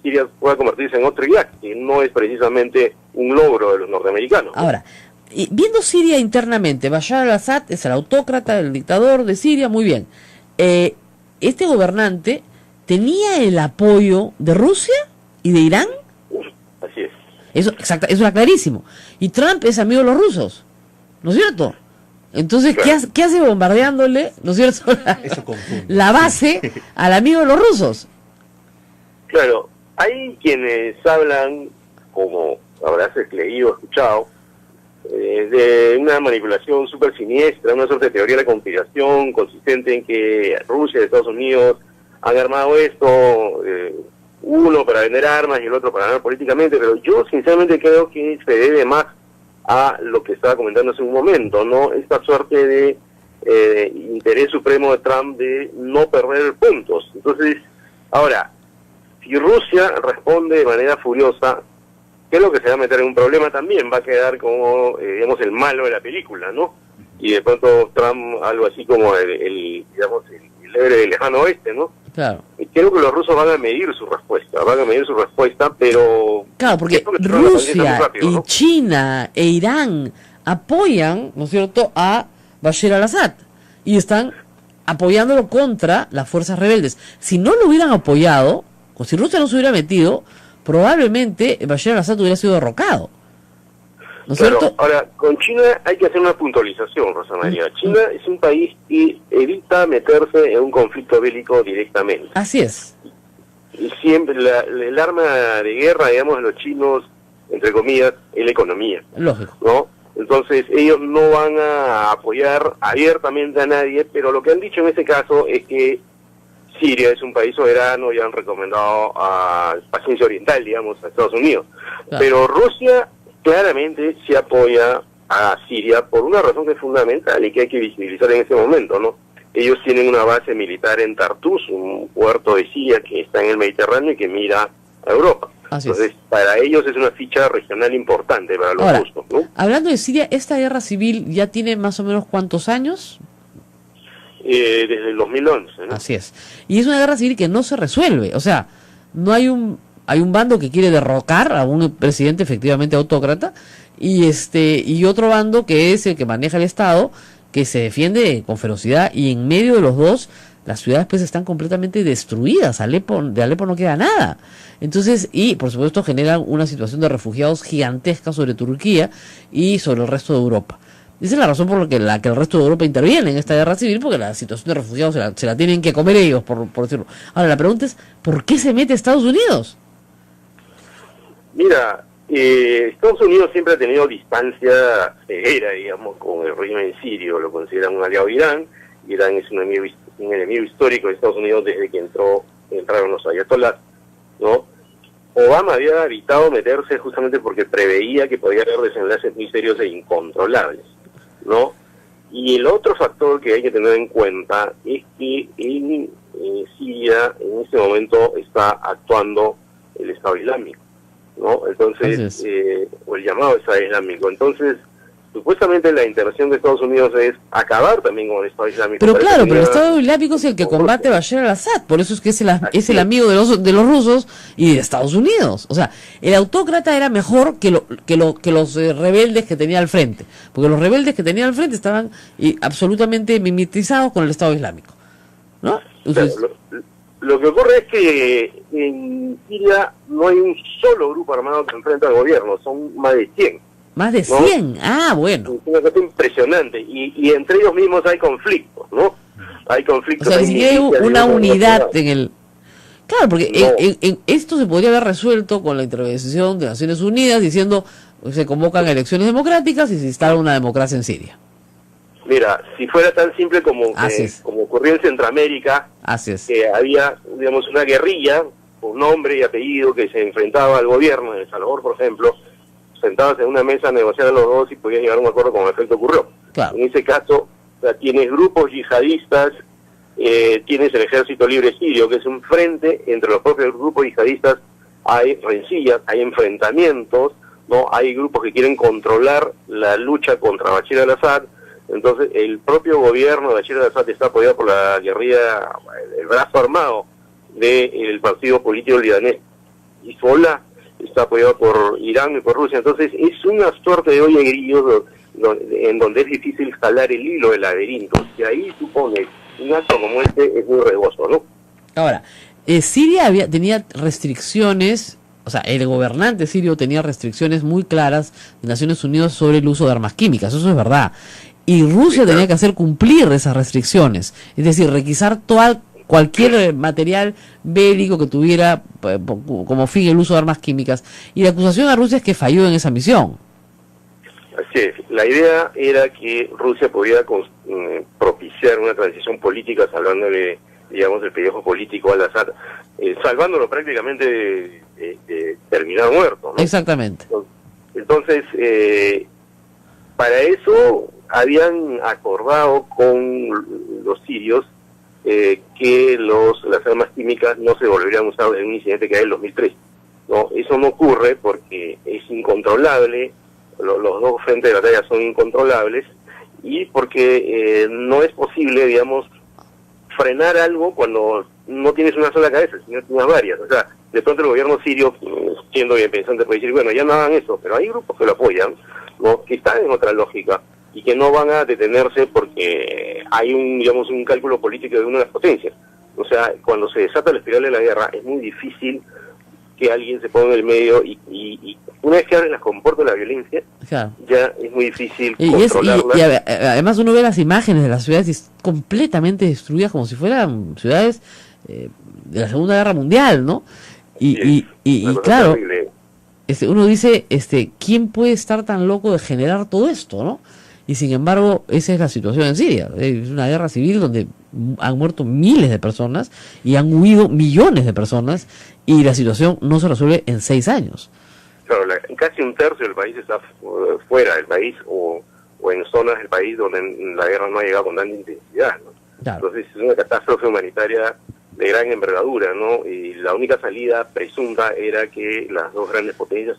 Siria pueda convertirse en otro Irak, que no es precisamente un logro de los norteamericanos. Ahora, y viendo Siria internamente, Bashar al-Assad es el autócrata, el dictador de Siria, muy bien. Este gobernante tenía el apoyo de Rusia y de Irán. Así es. Eso era clarísimo. Y Trump es amigo de los rusos, ¿no es cierto? Entonces, claro, ¿qué hace bombardeándole, ¿no es cierto?, la base al amigo de los rusos? Claro, hay quienes hablan, como habrás leído, escuchado, de una manipulación súper siniestra, una suerte de teoría de la conspiración consistente en que Rusia y Estados Unidos han armado esto, uno para vender armas y el otro para ganar políticamente, pero yo sinceramente creo que se debe más a lo que estaba comentando hace un momento, ¿no? Esta suerte de interés supremo de Trump de no perder puntos. Entonces, ahora, si Rusia responde de manera furiosa, ¿qué es lo que se va a meter en un problema también? Va a quedar como, digamos, el malo de la película, ¿no? Y de pronto Trump, algo así como el héroe del lejano oeste, ¿no? Claro. Y creo que los rusos van a medir su respuesta, pero... Claro, porque Rusia rápido, ¿no? Y China e Irán apoyan, ¿no es cierto?, a Bashar al-Assad y están apoyándolo contra las fuerzas rebeldes. Si no lo hubieran apoyado, o si Rusia no se hubiera metido, probablemente Bashar al-Assad hubiera sido derrocado, ¿no es cierto? Ahora, con China hay que hacer una puntualización, Rosa María. China es un país que evita meterse en un conflicto bélico directamente. Así es. Y siempre el arma de guerra, digamos, de los chinos, entre comillas, es la economía. Lógico. ¿No? Entonces ellos no van a apoyar abiertamente a nadie, pero lo que han dicho en ese caso es que Siria es un país soberano y han recomendado a paciencia oriental, digamos, a Estados Unidos. Claro. Pero Rusia claramente se apoya a Siria por una razón que es fundamental y que hay que visibilizar en este momento, ¿no? Ellos tienen una base militar en Tartus, un puerto de Siria que está en el Mediterráneo y que mira a Europa. Entonces, para ellos es una ficha regional importante para los rusos, ¿no? Hablando de Siria, ¿esta guerra civil ya tiene más o menos cuántos años? Desde el 2011, ¿no? Así es. Y es una guerra civil que no se resuelve. O sea, no hay un bando que quiere derrocar a un presidente efectivamente autócrata y otro bando que es el que maneja el Estado, que se defiende con ferocidad, y en medio de los dos las ciudades pues están completamente destruidas. De Alepo no queda nada. Entonces, y por supuesto generan una situación de refugiados gigantesca sobre Turquía y sobre el resto de Europa. Esa es la razón por la que el resto de Europa interviene en esta guerra civil, porque la situación de refugiados se la tienen que comer ellos, por decirlo. Ahora, la pregunta es, ¿por qué se mete Estados Unidos? Mira, Estados Unidos siempre ha tenido distancia severa, digamos, con el régimen sirio. Lo consideran un aliado de Irán. Irán es un enemigo histórico de Estados Unidos desde que entraron los ayatolás, ¿no? Obama había evitado meterse justamente porque preveía que podía haber desenlaces muy serios e incontrolables, ¿no? Y el otro factor que hay que tener en cuenta es que en Siria en este momento está actuando el Estado Islámico, ¿no? Entonces, o el llamado Estado Islámico. Entonces, supuestamente la intervención de Estados Unidos es acabar también con el Estado Islámico. Pero claro, pero el Estado Islámico es el que combate a Bashar al-Assad, por eso es que es el amigo de los rusos y de Estados Unidos. O sea, el autócrata era mejor que los rebeldes que tenía al frente, porque los rebeldes que tenía al frente estaban absolutamente mimetizados con el Estado Islámico, ¿no? Entonces, claro, lo que ocurre es que en Siria no hay un solo grupo armado que enfrenta al gobierno, son más de 100. Más de 100, ¿no? Ah, bueno. Es una cosa impresionante, y entre ellos mismos hay conflictos, ¿no? Hay conflictos. O sea, si hay una unidad en el... Claro, porque en esto se podría haber resuelto con la intervención de Naciones Unidas, diciendo se convocan elecciones democráticas y se instala una democracia en Siria. Mira, si fuera tan simple como ocurrió en Centroamérica, que había, digamos, una guerrilla con nombre y apellido que se enfrentaba al gobierno en El Salvador, por ejemplo, sentados en una mesa a negociar a los dos y podían llegar a un acuerdo como efecto ocurrió. Claro. En ese caso, o sea, tienes grupos yihadistas, tienes el Ejército Libre Sirio, que es un frente entre los propios grupos yihadistas, hay rencillas, hay enfrentamientos, ¿no? Hay grupos que quieren controlar la lucha contra Bashar al-Assad. Entonces, el propio gobierno de Bashar al-Assad está apoyado por la guerrilla, el brazo armado del partido político libanés Hezbollah, está apoyado por Irán y por Rusia. Entonces es una suerte de olla de grillos en donde es difícil jalar el hilo del laberinto, y ahí supone un acto como este es muy riesgoso, ¿no? Ahora, Siria tenía restricciones, o sea, el gobernante sirio tenía restricciones muy claras de Naciones Unidas sobre el uso de armas químicas, eso es verdad, y Rusia tenía que hacer cumplir esas restricciones, es decir, requisar cualquier material bélico que tuviera como fin el uso de armas químicas, y la acusación a Rusia es que falló en esa misión. Así es, la idea era que Rusia podía propiciar una transición política salvándole, digamos, el pellejo político al Assad, salvándolo prácticamente de terminar muerto, ¿no? Exactamente. Entonces, para eso habían acordado con los sirios que las armas químicas no se volverían a usar en un incidente que hay en el 2003. No, eso no ocurre porque es incontrolable, los dos frentes de batalla son incontrolables, y porque no es posible, digamos, frenar algo cuando no tienes una sola cabeza, sino tienes varias. O sea, de pronto el gobierno sirio, siendo bien pensante, puede decir, bueno, ya no hagan eso, pero hay grupos que lo apoyan, ¿no? Que están en otra lógica y que no van a detenerse porque hay un cálculo político de una de las potencias. O sea, cuando se desata la espiral de la guerra, es muy difícil que alguien se ponga en el medio y una vez que abren las compuertas de la violencia, claro, ya es muy difícil controlarla. Y además uno ve las imágenes de las ciudades completamente destruidas como si fueran ciudades de la Segunda Guerra Mundial, ¿no? Y claro, uno dice, ¿quién puede estar tan loco de generar todo esto, no? y sin embargo esa es la situación en Siria. Es una guerra civil donde han muerto miles de personas y han huido millones de personas, y la situación no se resuelve en 6 años. Claro, casi un tercio del país está fuera del país o en zonas del país donde la guerra no ha llegado con tanta intensidad, ¿no? Claro. Entonces es una catástrofe humanitaria de gran envergadura, ¿no? Y la única salida presunta era que las dos grandes potencias,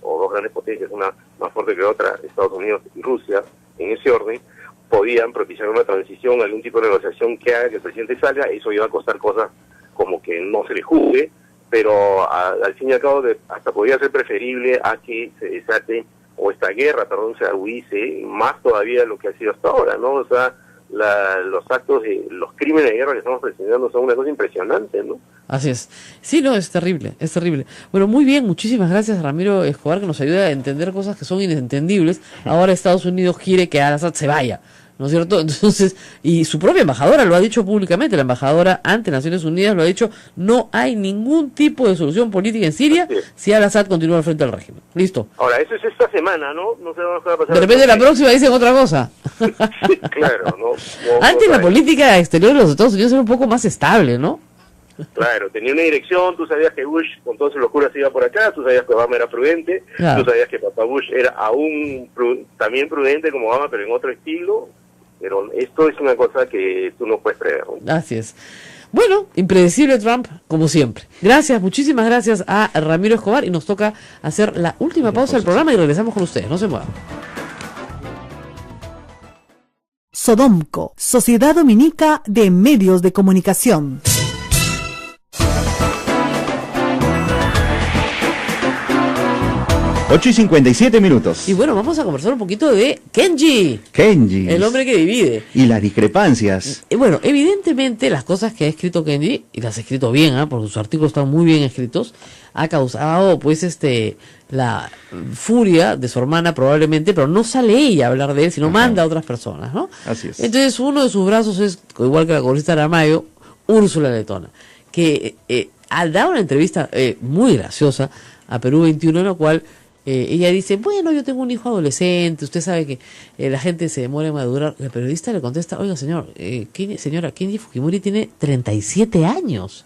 una más fuerte que otra, Estados Unidos y Rusia, en ese orden, podían propiciar una transición, algún tipo de negociación que haga que el presidente salga. Eso iba a costar cosas como que no se le juzgue, pero al fin y al cabo hasta podría ser preferible a que se desate, o esta guerra, se agudice más todavía de lo que ha sido hasta ahora, ¿no? O sea, los actos los crímenes de guerra que estamos presenciando son una cosa impresionante, ¿no? Así es. Sí, no, es terrible, es terrible. Bueno, muy bien, muchísimas gracias a Ramiro Escobar, que nos ayuda a entender cosas que son inentendibles. Ahora Estados Unidos quiere que Al-Assad se vaya, ¿no es cierto? Entonces, y su propia embajadora lo ha dicho públicamente, la embajadora ante Naciones Unidas lo ha dicho: no hay ningún tipo de solución política en Siria si Al-Assad continúa al frente del régimen. Listo. Ahora, eso es esta semana, ¿no? No sé qué va a pasar. De repente la próxima dicen otra cosa. Sí, claro, ¿no? Antes la política exterior de los Estados Unidos era un poco más estable, ¿no? Claro, tenía una dirección. Tú sabías que Bush con toda su locura se iba por acá, tú sabías que Obama era prudente, claro. Tú sabías que papá Bush era aún también prudente como Obama, pero en otro estilo. Pero esto es una cosa que tú no puedes prever, ¿no? Así es. Bueno, impredecible Trump, como siempre. Gracias, muchísimas gracias a Ramiro Escobar, y nos toca hacer la última pausa del programa y regresamos con ustedes. No se muevan. Sodomco, Sociedad Dominica de Medios de Comunicación. Ocho y 57 minutos. Y bueno, vamos a conversar un poquito de Kenji, el hombre que divide. Y las discrepancias. Bueno, evidentemente las cosas que ha escrito Kenji, y las ha escrito bien, porque sus artículos están muy bien escritos, ha causado pues la furia de su hermana probablemente, pero no sale ella a hablar de él, sino manda a otras personas, ¿no? Así es. Entonces uno de sus brazos es, igual que la congresista Aramayo, Úrsula Letona, que ha dado una entrevista muy graciosa a Perú 21, en la cual ella dice: bueno, yo tengo un hijo adolescente, usted sabe que la gente se demora en madurar. La periodista le contesta: oiga, señora, Kenji Fujimori tiene 37 años.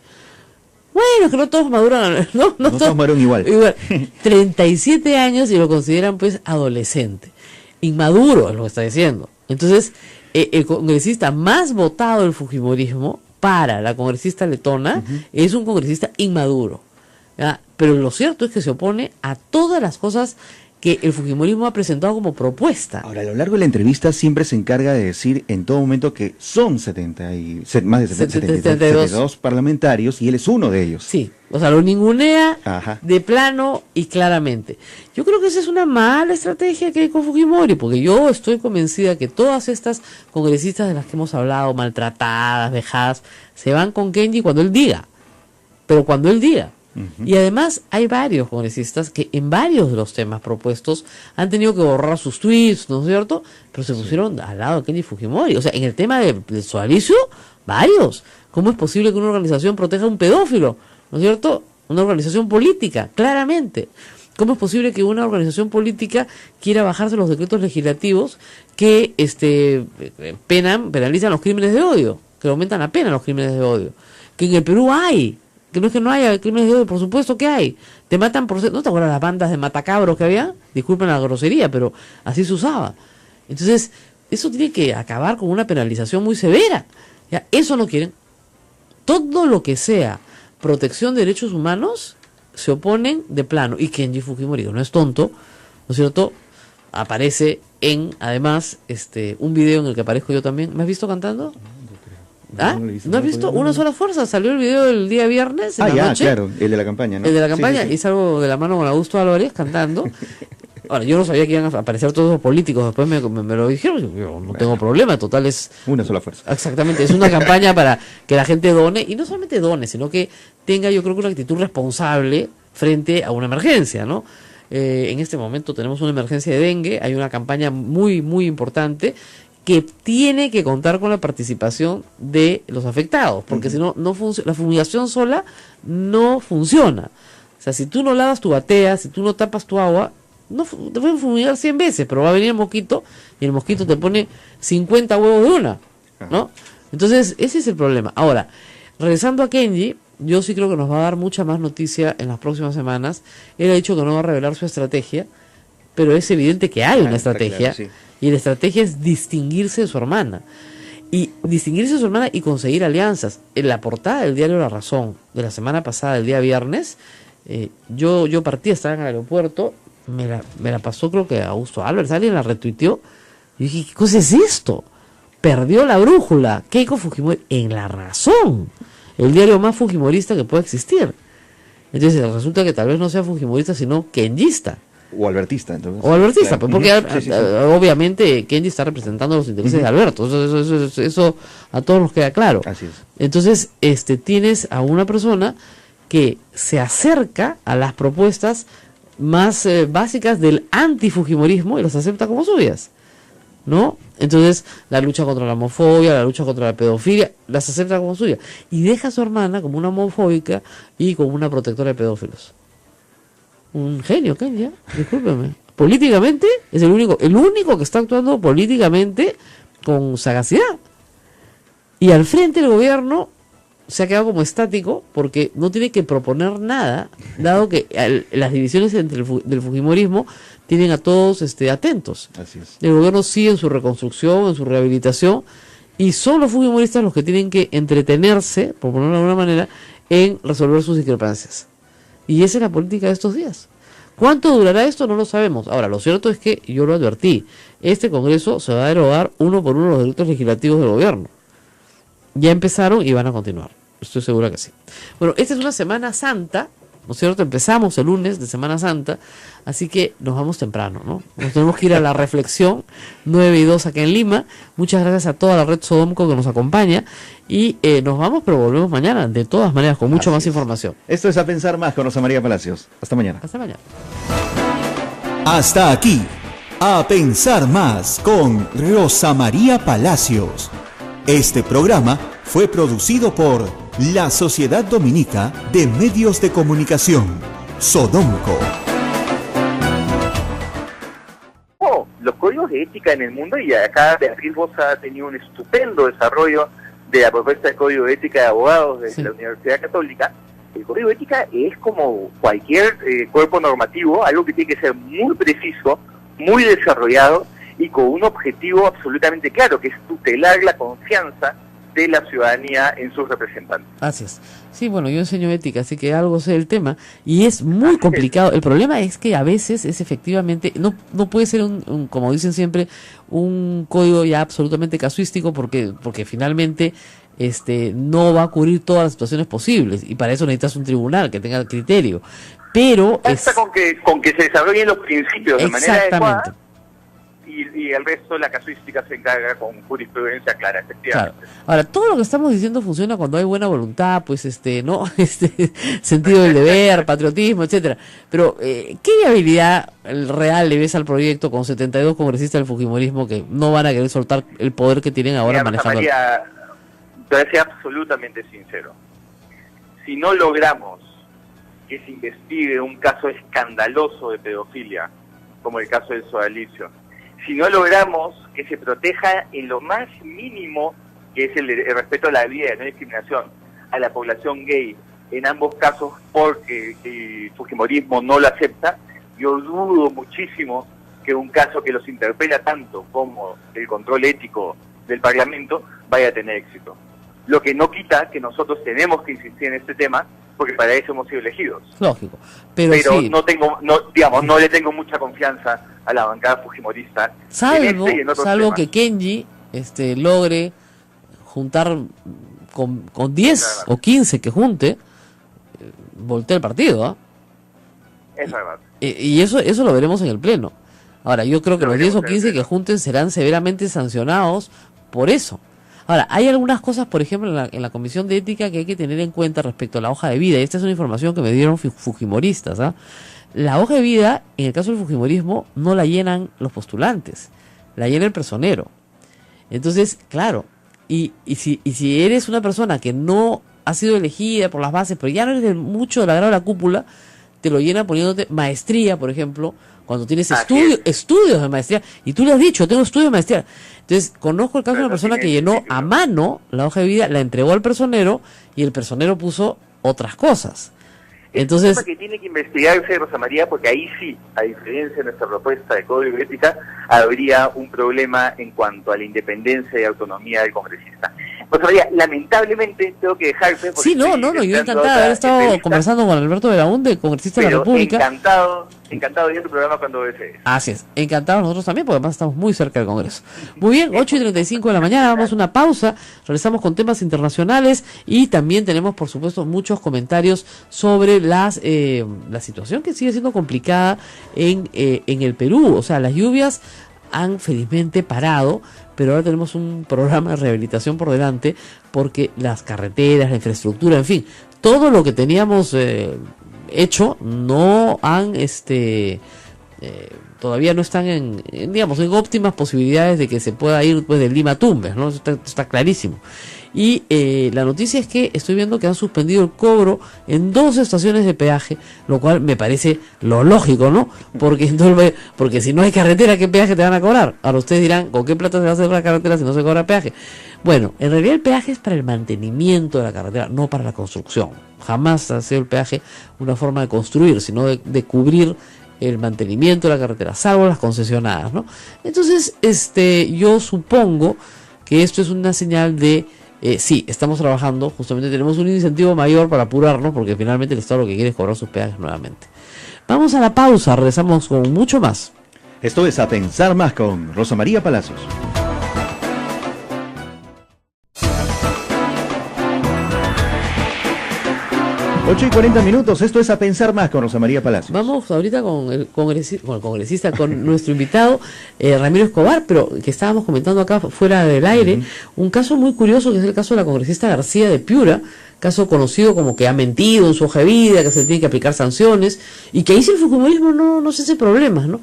Bueno, que no todos maduran, no todos maduran igual. 37 años y lo consideran pues adolescente. Inmaduro es lo que está diciendo. Entonces, el congresista más votado del fujimorismo para la congresista letona es un congresista inmaduro, ¿ya? Pero lo cierto es que se opone a todas las cosas que el fujimorismo ha presentado como propuesta. Ahora, a lo largo de la entrevista siempre se encarga de decir en todo momento que son más de 72 parlamentarios, y él es uno de ellos. Sí, o sea, lo ningunea de plano y claramente. Yo creo que esa es una mala estrategia que hay con Fujimori, porque yo estoy convencida que todas estas congresistas de las que hemos hablado, maltratadas, vejadas, se van con Kenji cuando él diga. Pero cuando él diga. Y además hay varios congresistas que en varios de los temas propuestos han tenido que borrar sus tweets, ¿no es cierto? Pero se pusieron al lado de Kenji Fujimori. O sea, en el tema del sodalicio, varios. ¿Cómo es posible que una organización proteja a un pedófilo? ¿No es cierto? Una organización política, claramente. ¿Cómo es posible que una organización política quiera bajarse los decretos legislativos que penalizan los crímenes de odio, que aumentan la pena los crímenes de odio? Que en el Perú hay. Que no es que no haya crímenes de odio, por supuesto que hay. Te matan por... ¿No te acuerdas las bandas de matacabros que había? Disculpen la grosería, pero así se usaba. Entonces, eso tiene que acabar con una penalización muy severa. ¿Ya? Eso no quieren. Todo lo que sea protección de derechos humanos se oponen de plano. Y Kenji Fujimori, no es tonto, ¿no es cierto? Aparece además, un video en el que aparezco yo también. ¿Me has visto cantando? ¿Ah? ¿No has visto? Una sola fuerza. Salió el video el día viernes en la noche. Claro, el de la campaña, ¿no? El de la campaña, y salgo de la mano con Augusto Álvarez cantando. Ahora, yo no sabía que iban a aparecer todos los políticos, después me lo dijeron. Yo no tengo problema, total es... Una sola fuerza. Exactamente, es una campaña para que la gente done, y no solamente done, sino que tenga, yo creo, que una actitud responsable frente a una emergencia, ¿no? En este momento tenemos una emergencia de dengue, hay una campaña muy, muy importante que tiene que contar con la participación de los afectados, porque si no, la fumigación sola no funciona. O sea, si tú no lavas tu batea, si tú no tapas tu agua, No, te pueden fumigar 100 veces, pero va a venir el mosquito y el mosquito te pone 50 huevos de una, ¿no? Entonces, ese es el problema. Ahora, regresando a Kenji, yo sí creo que nos va a dar mucha más noticia en las próximas semanas. Él ha dicho que no va a revelar su estrategia, pero es evidente que hay una estrategia, claro, sí. Y la estrategia es distinguirse de su hermana. Y distinguirse de su hermana y conseguir alianzas. En la portada del diario La Razón de la semana pasada, el día viernes, yo partí, estaba en el aeropuerto, me la pasó creo que Augusto Álvarez, alguien la retuiteó, y dije, ¿qué cosa es esto? Perdió la brújula, Keiko Fujimori, en La Razón, el diario más fujimorista que pueda existir. Entonces resulta que tal vez no sea fujimorista, sino kenjista. O albertista, entonces. O albertista, claro. Porque sí. Obviamente Kenji está representando los intereses de Alberto, eso a todos nos queda claro. Así es. Entonces, tienes a una persona que se acerca a las propuestas más básicas del antifujimorismo y las acepta como suyas, ¿no? Entonces, la lucha contra la homofobia, la lucha contra la pedofilia, las acepta como suyas. Y deja a su hermana como una homofóbica y como una protectora de pedófilos. Un genio, Kenji, discúlpeme. Políticamente es el único que está actuando políticamente con sagacidad. Y al frente del gobierno se ha quedado como estático porque no tiene que proponer nada, dado que las divisiones entre del fujimorismo tienen a todos atentos. Así es. El gobierno sigue en su reconstrucción, en su rehabilitación, y son los fujimoristas los que tienen que entretenerse, por ponerlo de alguna manera, en resolver sus discrepancias. Y esa es la política de estos días. ¿Cuánto durará esto? No lo sabemos. Ahora, lo cierto es que yo lo advertí. Este Congreso se va a derogar uno por uno los decretos legislativos del gobierno. Ya empezaron y van a continuar. Estoy segura que sí. Bueno, esta es una Semana Santa, ¿no es cierto? Empezamos el lunes de Semana Santa, así que nos vamos temprano, ¿no? Nos tenemos que ir a la reflexión 9:02 acá en Lima. Muchas gracias a toda la red Sodomco que nos acompaña y nos vamos, pero volvemos mañana, de todas maneras, con mucho más información. Esto es A Pensar Más con Rosa María Palacios. Hasta mañana. Hasta mañana. Hasta aquí, A Pensar Más con Rosa María Palacios. Este programa fue producido por la Sociedad Dominica de Medios de Comunicación, Sodomco. Los códigos de ética en el mundo, y acá Beatriz Boza ha tenido un estupendo desarrollo de la propuesta de código de ética de abogados de la Universidad Católica. El código de ética es como cualquier cuerpo normativo, algo que tiene que ser muy preciso, muy desarrollado y con un objetivo absolutamente claro, que es tutelar la confianza de la ciudadanía en sus representantes. Así es. Sí, bueno, yo enseño ética, así que algo sé del tema, y es muy complicado. El problema es que a veces es efectivamente, no puede ser como dicen siempre, un código ya absolutamente casuístico, porque finalmente no va a cubrir todas las situaciones posibles, y para eso necesitas un tribunal que tenga criterio. Pero basta con que se desarrollen los principios de manera adecuada, y el resto de la casuística se encarga con jurisprudencia clara, efectivamente. Claro. Ahora, todo lo que estamos diciendo funciona cuando hay buena voluntad, pues ¿no? Sentido del deber, patriotismo, etcétera. Pero ¿qué viabilidad real le ves al proyecto con 72 congresistas del fujimorismo que no van a querer soltar el poder que tienen ahora manejando? María, te voy a ser absolutamente sincero. Si no logramos que se investigue un caso escandaloso de pedofilia, como el caso del sodalicio, si no logramos que se proteja en lo más mínimo, que es el respeto a la vida y la no discriminación, a la población gay, en ambos casos porque el fujimorismo no lo acepta, yo dudo muchísimo que un caso que los interpela tanto como el control ético del Parlamento vaya a tener éxito. Lo que no quita que nosotros tenemos que insistir en este tema, porque para eso hemos sido elegidos. Lógico. Pero sí, no le tengo mucha confianza a la bancada fujimorista. Salvo que Kenji logre juntar con 10 o 15 que junte, voltea el partido, ¿ah? Es verdad. Y eso lo veremos en el pleno. Ahora, yo creo que los 10 o 15 que junten serán severamente sancionados por eso. Ahora, hay algunas cosas, por ejemplo, en la Comisión de Ética que hay que tener en cuenta respecto a la hoja de vida. Y esta es una información que me dieron fujimoristas, ¿ah? La hoja de vida, en el caso del fujimorismo, no la llenan los postulantes, la llena el personero. Entonces, claro, y si eres una persona que no ha sido elegida por las bases, pero ya no eres mucho del agrado de la cúpula, te lo llena poniéndote maestría, por ejemplo, cuando tienes estudios de maestría, y tú le has dicho, tengo estudios de maestría. Entonces, conozco el caso de una persona que llenó a mano la hoja de vida, la entregó al personero, y el personero puso otras cosas. Entonces, es un tema que tiene que investigarse, Rosa María, porque ahí sí, a diferencia de nuestra propuesta de código de ética, habría un problema en cuanto a la independencia y autonomía del congresista. Rosa María, lamentablemente tengo que dejarte. Sí, no, yo encantado de haber estado conversando con Alberto Belaúnde, congresista de la República. Encantado de ir a tu programa cuando desees. Así es, encantados nosotros también, porque además estamos muy cerca del Congreso. Muy bien, 8:35 de la mañana, vamos a una pausa, regresamos con temas internacionales y también tenemos, por supuesto, muchos comentarios sobre la situación que sigue siendo complicada en el Perú. O sea, las lluvias han felizmente parado, pero ahora tenemos un programa de rehabilitación por delante, porque las carreteras, la infraestructura, en fin, todo lo que teníamos hecho no han todavía no están en óptimas posibilidades de que se pueda ir pues de Lima a Tumbes, ¿no? Está clarísimo. Y la noticia es que estoy viendo que han suspendido el cobro en 2 estaciones de peaje, lo cual me parece lo lógico, ¿no? Porque si no hay carretera, ¿qué peaje te van a cobrar? Ahora ustedes dirán, ¿con qué plata se va a hacer la carretera si no se cobra peaje? Bueno, en realidad el peaje es para el mantenimiento de la carretera, no para la construcción. Jamás ha sido el peaje una forma de construir, sino de cubrir el mantenimiento de la carretera, salvo las concesionadas, ¿no? Entonces, yo supongo que esto es una señal de sí, estamos trabajando, justamente tenemos un incentivo mayor para apurarnos, porque finalmente el Estado lo que quiere es cobrar sus peajes nuevamente. Vamos a la pausa, regresamos con mucho más. Esto es A Pensar Más con Rosa María Palacios. 8:40, esto es A Pensar Más con Rosa María Palacios. Vamos ahorita con el congresista, con nuestro invitado Ramiro Escobar, pero que estábamos comentando acá fuera del aire, un caso muy curioso que es el caso de la congresista García de Piura, caso conocido como que ha mentido en su hoja de vida, que se tiene que aplicar sanciones, y que ahí sí el fujimorismo no se hace problemas, ¿no?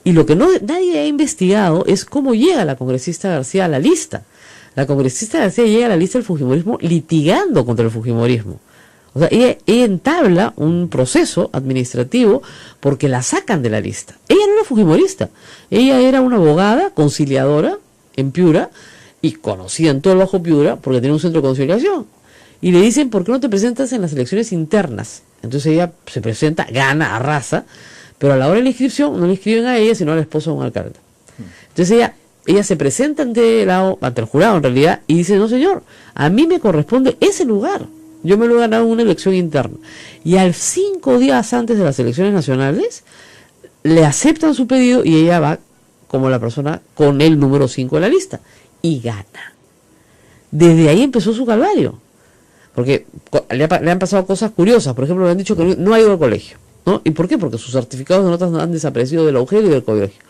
Y lo que nadie ha investigado es cómo llega la congresista García a la lista. La congresista García llega a la lista del fujimorismo litigando contra el fujimorismo. O sea, ella entabla un proceso administrativo porque la sacan de la lista. Ella no era fujimorista, ella era una abogada conciliadora en Piura y conocida en todo el Bajo Piura porque tenía un centro de conciliación. Y le dicen, ¿por qué no te presentas en las elecciones internas? Entonces ella se presenta, gana, arrasa, pero a la hora de la inscripción no le inscriben a ella, sino al esposo de un alcalde. Entonces ella se presenta ante el jurado en realidad y dice, no señor, a mí me corresponde ese lugar. Yo me lo he ganado en una elección interna. Y al 5 días antes de las elecciones nacionales, le aceptan su pedido y ella va como la persona con el número 5 de la lista. Y gana. Desde ahí empezó su calvario. Porque le han pasado cosas curiosas. Por ejemplo, le han dicho que no ha ido al colegio, ¿no? ¿Y por qué? Porque sus certificados de notas han desaparecido del agujero y del colegio.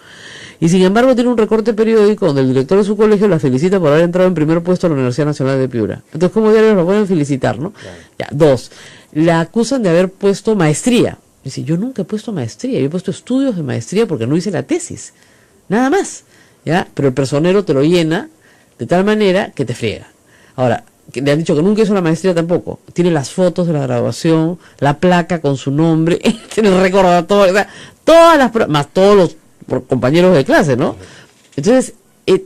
Y sin embargo tiene un recorte periódico donde el director de su colegio la felicita por haber entrado en primer puesto a la Universidad Nacional de Piura. Entonces, ¿cómo diarios lo pueden felicitar, no? Claro. Ya, 2, la acusan de haber puesto maestría. Dice, yo nunca he puesto maestría, yo he puesto estudios de maestría porque no hice la tesis. Nada más. ¿Ya? Pero el personero te lo llena de tal manera que te friega. Ahora, le han dicho que nunca hizo la maestría tampoco. Tiene las fotos de la graduación, la placa con su nombre, tiene el recordatorio, o sea, todas las pruebas, más todos los compañeros de clase, ¿no? Entonces,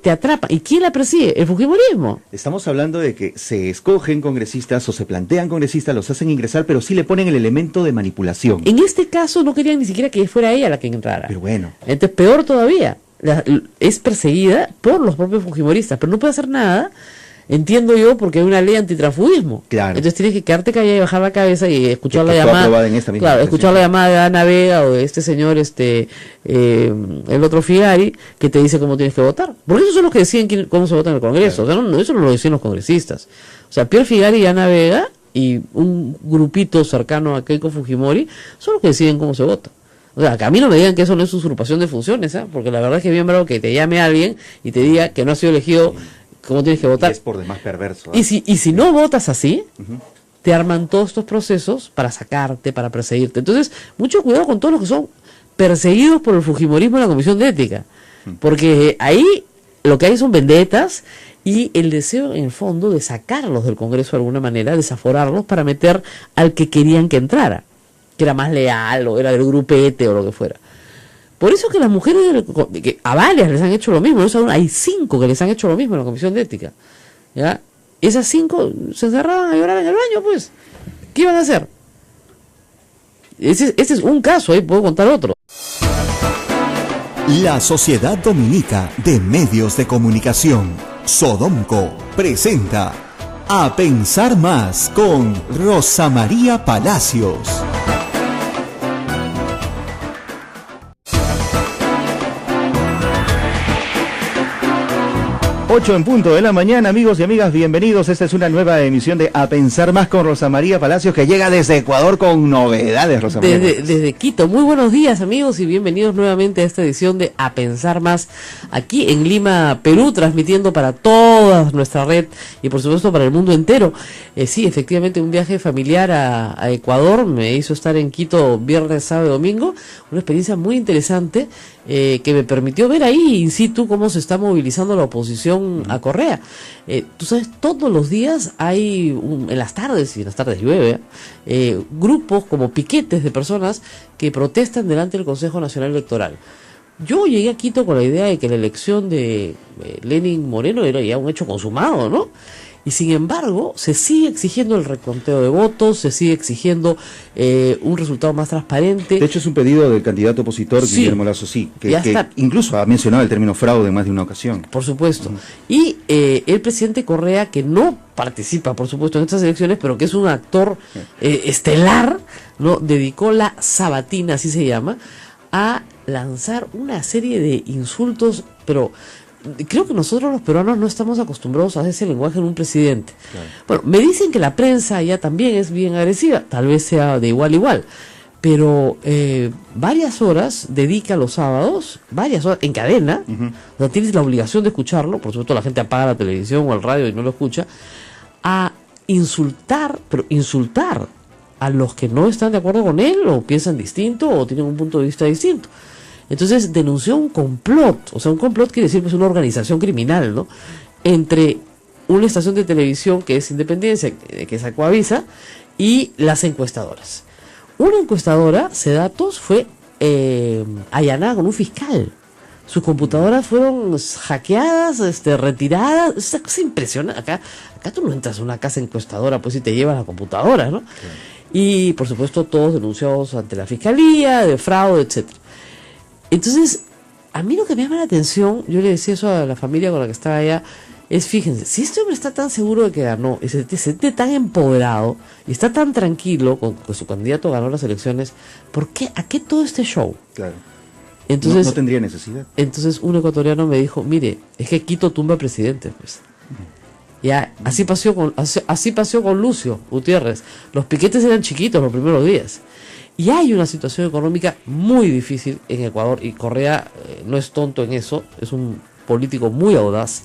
te atrapa. ¿Y quién la persigue? El fujimorismo. Estamos hablando de que se escogen congresistas o se plantean congresistas, los hacen ingresar, pero sí le ponen el elemento de manipulación. En este caso no querían ni siquiera que fuera ella la que entrara. Pero bueno. Entonces, peor todavía, es perseguida por los propios fujimoristas, pero no puede hacer nada. Entiendo yo, porque hay una ley antitransfugismo. Claro. Entonces tienes que quedarte callada y bajar la cabeza y escuchar la llamada. Claro, escuchar la llamada de Ana Vega o de este señor, el otro Figari, que te dice cómo tienes que votar. Porque esos son los que deciden cómo se vota en el Congreso. Claro. O sea, eso no lo deciden los congresistas. O sea, Pierre Figari y Ana Vega y un grupito cercano a Keiko Fujimori son los que deciden cómo se vota. O sea, que a mí no me digan que eso no es usurpación de funciones, ¿eh? Porque la verdad es que es bien bravo que te llame alguien y te diga que no ha sido elegido. ¿Cómo tienes que votar? Y es por demás perverso. ¿Eh? Y si no votas así, te arman todos estos procesos para sacarte, para perseguirte. Entonces, mucho cuidado con todos los que son perseguidos por el fujimorismo en la Comisión de Ética. Porque ahí lo que hay son vendetas y el deseo, en el fondo, de sacarlos del Congreso de alguna manera, desaforarlos para meter al que querían que entrara. que era más leal o era del grupete o lo que fuera. Por eso que las mujeres, que a varias les han hecho lo mismo, ¿no? Hay 5 que les han hecho lo mismo en la Comisión de Ética, ¿ya? Esas 5 se encerraban a llorar en el baño, pues. ¿Qué iban a hacer? Ese es un caso, ahí puedo contar otro. La Sociedad Dominica de Medios de Comunicación, Sodomco, presenta A Pensar Más con Rosa María Palacios. 8 en punto de la mañana, amigos y amigas, bienvenidos. Esta es una nueva emisión de A Pensar Más con Rosa María Palacios, que llega desde Ecuador con novedades, Rosa María. Desde Quito. Muy buenos días, amigos, y bienvenidos nuevamente a esta edición de A Pensar Más, aquí en Lima, Perú, transmitiendo para toda nuestra red y por supuesto para el mundo entero. Sí, efectivamente, un viaje familiar a Ecuador me hizo estar en Quito viernes, sábado y domingo, una experiencia muy interesante que me permitió ver ahí in situ cómo se está movilizando la oposición a Correa. Tú sabes, todos los días hay, en las tardes, y en las tardes llueve, grupos como piquetes de personas que protestan delante del Consejo Nacional Electoral. Yo llegué a Quito con la idea de que la elección de Lenín Moreno era ya un hecho consumado, ¿no? Y sin embargo, se sigue exigiendo el reconteo de votos, se sigue exigiendo un resultado más transparente. De hecho, es un pedido del candidato opositor, sí, Guillermo Lasso, sí, que incluso ha mencionado el término fraude en más de una ocasión. Por supuesto. Y el presidente Correa, que no participa, por supuesto, en estas elecciones, pero que es un actor estelar, ¿no? Dedicó la sabatina, así se llama, a lanzar una serie de insultos, pero creo que nosotros los peruanos no estamos acostumbrados a ese lenguaje en un presidente. Claro. Bueno, me dicen que la prensa ya también es bien agresiva, tal vez sea de igual a igual, pero varias horas dedica los sábados, varias horas en cadena, o sea, tienes la obligación de escucharlo, por supuesto la gente apaga la televisión o el radio y no lo escucha, a insultar, pero insultar a los que no están de acuerdo con él o piensan distinto o tienen un punto de vista distinto. Entonces denunció un complot, o sea, un complot quiere decir pues una organización criminal, ¿no? Entre una estación de televisión que es Independencia, que es Ecuavisa, y las encuestadoras. Una encuestadora, Cedatos, fue allanada con un fiscal. Sus computadoras fueron hackeadas, retiradas. Es una cosa impresionante. Acá tú no entras a una casa encuestadora pues y te llevas la computadora, ¿no? Sí. Y por supuesto todos denunciados ante la fiscalía, de fraude, etcétera. Entonces, a mí lo que me llama la atención, yo le decía eso a la familia con la que estaba allá, es fíjense, si este hombre está tan seguro de que ganó, y se siente tan empoderado, y está tan tranquilo con que su candidato ganó las elecciones, ¿por qué? ¿A qué todo este show? Claro. Entonces, no tendría necesidad. Entonces un ecuatoriano me dijo, mire, es que Quito tumba presidente, pues. Ya, así pasó con Lucio Gutiérrez. Los piquetes eran chiquitos los primeros días. Y hay una situación económica muy difícil en Ecuador y Correa no es tonto en eso, es un político muy audaz.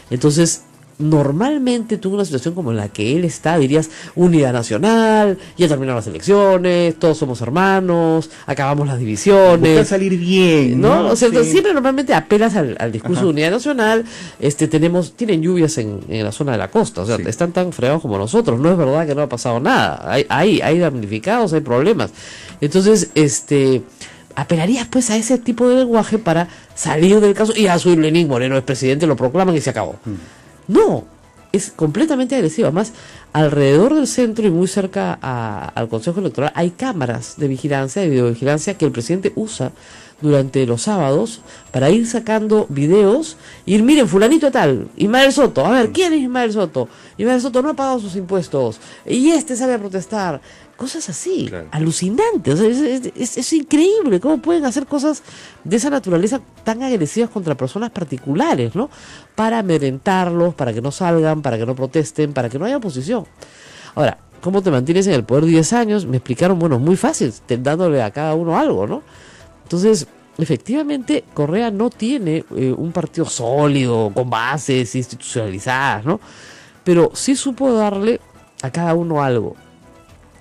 Entonces, normalmente tú en una situación como en la que él está, dirías, unidad nacional, ya terminaron las elecciones, todos somos hermanos, acabamos las divisiones. Busca salir bien, ¿no? O sea, sí. Siempre normalmente apelas al discurso de unidad nacional. Tienen lluvias en la zona de la costa, o sea, están tan fregados como nosotros. No es verdad que no ha pasado nada, hay damnificados, hay problemas. Entonces, apelarías pues a ese tipo de lenguaje para salir del caso, y soy Lenín Moreno es presidente, lo proclaman y se acabó. No, es completamente agresiva. Además, alrededor del centro y muy cerca al Consejo Electoral hay cámaras de vigilancia, de videovigilancia, que el presidente usa durante los sábados para ir sacando videos, miren, fulanito tal, Ismael Soto, a ver, ¿quién es Ismael Soto? Ismael Soto no ha pagado sus impuestos, y sale a protestar. Cosas así, claro. Alucinantes, o sea, es increíble cómo pueden hacer cosas de esa naturaleza tan agresivas contra personas particulares, ¿no? Para amedrentarlos, para que no salgan, para que no protesten, para que no haya oposición. Ahora, ¿cómo te mantienes en el poder 10 años? Me explicaron, bueno, muy fácil, dándole a cada uno algo, ¿no? Entonces, efectivamente, Correa no tiene un partido sólido, con bases institucionalizadas, ¿no? Pero sí supo darle a cada uno algo.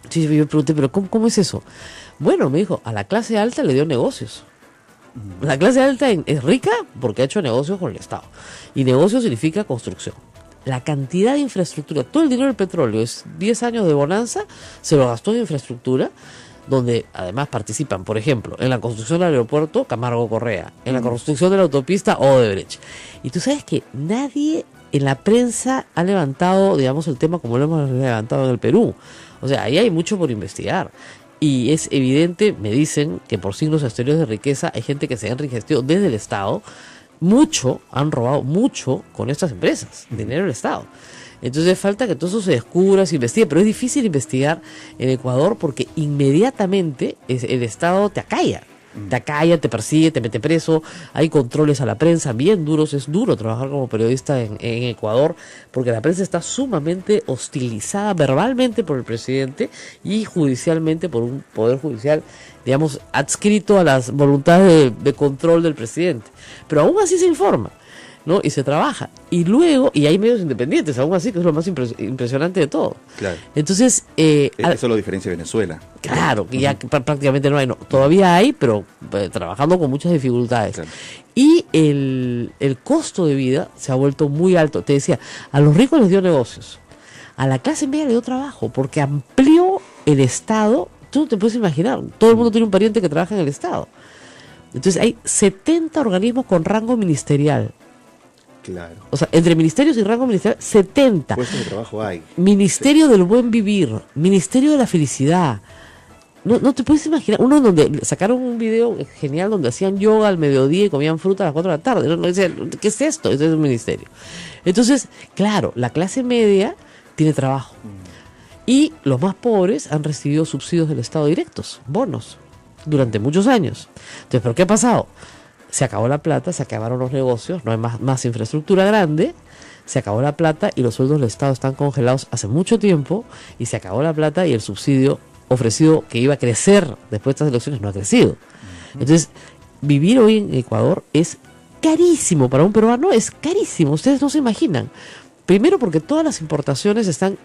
Sí, yo me pregunté, ¿pero cómo es eso? Bueno, me dijo, a la clase alta le dio negocios. La clase alta es rica porque ha hecho negocios con el Estado. Y negocio significa construcción. La cantidad de infraestructura, todo el dinero del petróleo, es 10 años de bonanza, se lo gastó en infraestructura, donde además participan, por ejemplo, en la construcción del aeropuerto, Camargo Correa, en la construcción de la autopista, Odebrecht. Y tú sabes que nadie en la prensa ha levantado, digamos, el tema como lo hemos levantado en el Perú. O sea, ahí hay mucho por investigar. Y es evidente, me dicen, que por signos exteriores de riqueza hay gente que se ha enriquecido desde el Estado. Han robado mucho con estas empresas, dinero del Estado. Entonces falta que todo eso se descubra, se investigue, pero es difícil investigar en Ecuador porque inmediatamente el Estado te acalla. Te persigue, te mete preso, hay controles a la prensa bien duros, es duro trabajar como periodista en Ecuador, porque la prensa está sumamente hostilizada verbalmente por el presidente y judicialmente por un poder judicial, digamos, adscrito a las voluntades de control del presidente. Pero aún así se informa, ¿no? Y se trabaja. Y luego, y hay medios independientes, aún así, que es lo más impresionante de todo. Claro. Entonces... eso lo diferencia de Venezuela. Claro, que ya prácticamente no hay. No, todavía hay, pero trabajando con muchas dificultades. Claro. Y el costo de vida se ha vuelto muy alto. Te decía, a los ricos les dio negocios. A la clase media le dio trabajo, porque amplió el Estado. Tú no te puedes imaginar, todo el mundo tiene un pariente que trabaja en el Estado. Entonces hay 70 organismos con rango ministerial. Claro. O sea, entre ministerios y rango ministerial, 70. Puestos de trabajo hay. Ministerio del Buen Vivir, Ministerio de la Felicidad. No te puedes imaginar. Uno donde sacaron un video genial donde hacían yoga al mediodía y comían fruta a las 4 de la tarde. No decían, ¿qué es esto? Este es un ministerio. Entonces, claro, la clase media tiene trabajo. Y los más pobres han recibido subsidios del Estado directos, bonos, durante muchos años. Entonces, ¿pero qué ha pasado? Se acabó la plata, se acabaron los negocios, no hay más infraestructura grande, se acabó la plata y los sueldos del Estado están congelados hace mucho tiempo y se acabó la plata y el subsidio ofrecido que iba a crecer después de estas elecciones no ha crecido. Entonces, vivir hoy en Ecuador es carísimo para un peruano, es carísimo, ustedes no se imaginan. Primero porque todas las importaciones están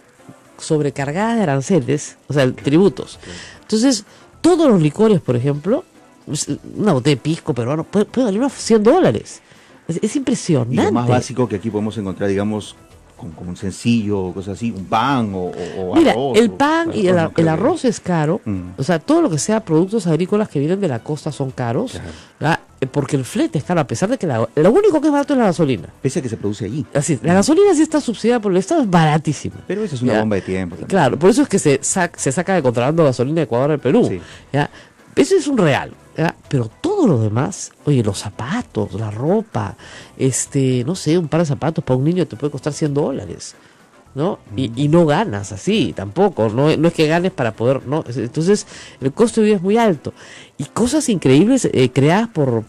sobrecargadas de aranceles, o sea, tributos. Entonces, todos los licores, por ejemplo, una botella de pisco peruano puede valer unos $100. Es impresionante. Y lo más básico que aquí podemos encontrar, digamos, como un sencillo o cosas así, un pan o mira, arroz. El pan y el arroz es caro. O sea, todo lo que sea productos agrícolas que vienen de la costa son caros. Claro. Porque el flete es caro, a pesar de que lo único que es barato es la gasolina. Pese a que se produce allí. Así, la gasolina sí está subsidiada por el Estado, es baratísima. Pero eso es una bomba de tiempo también. Claro, por eso es que se saca de contrabando gasolina de Ecuador al Perú. Sí. ¿Ya? Eso es un real. ¿Ya? Pero todo lo demás, oye, los zapatos, la ropa, no sé, un par de zapatos para un niño te puede costar $100, ¿no? Y no ganas así tampoco, no es que ganes para poder, ¿no? Entonces el costo de vida es muy alto y cosas increíbles creadas por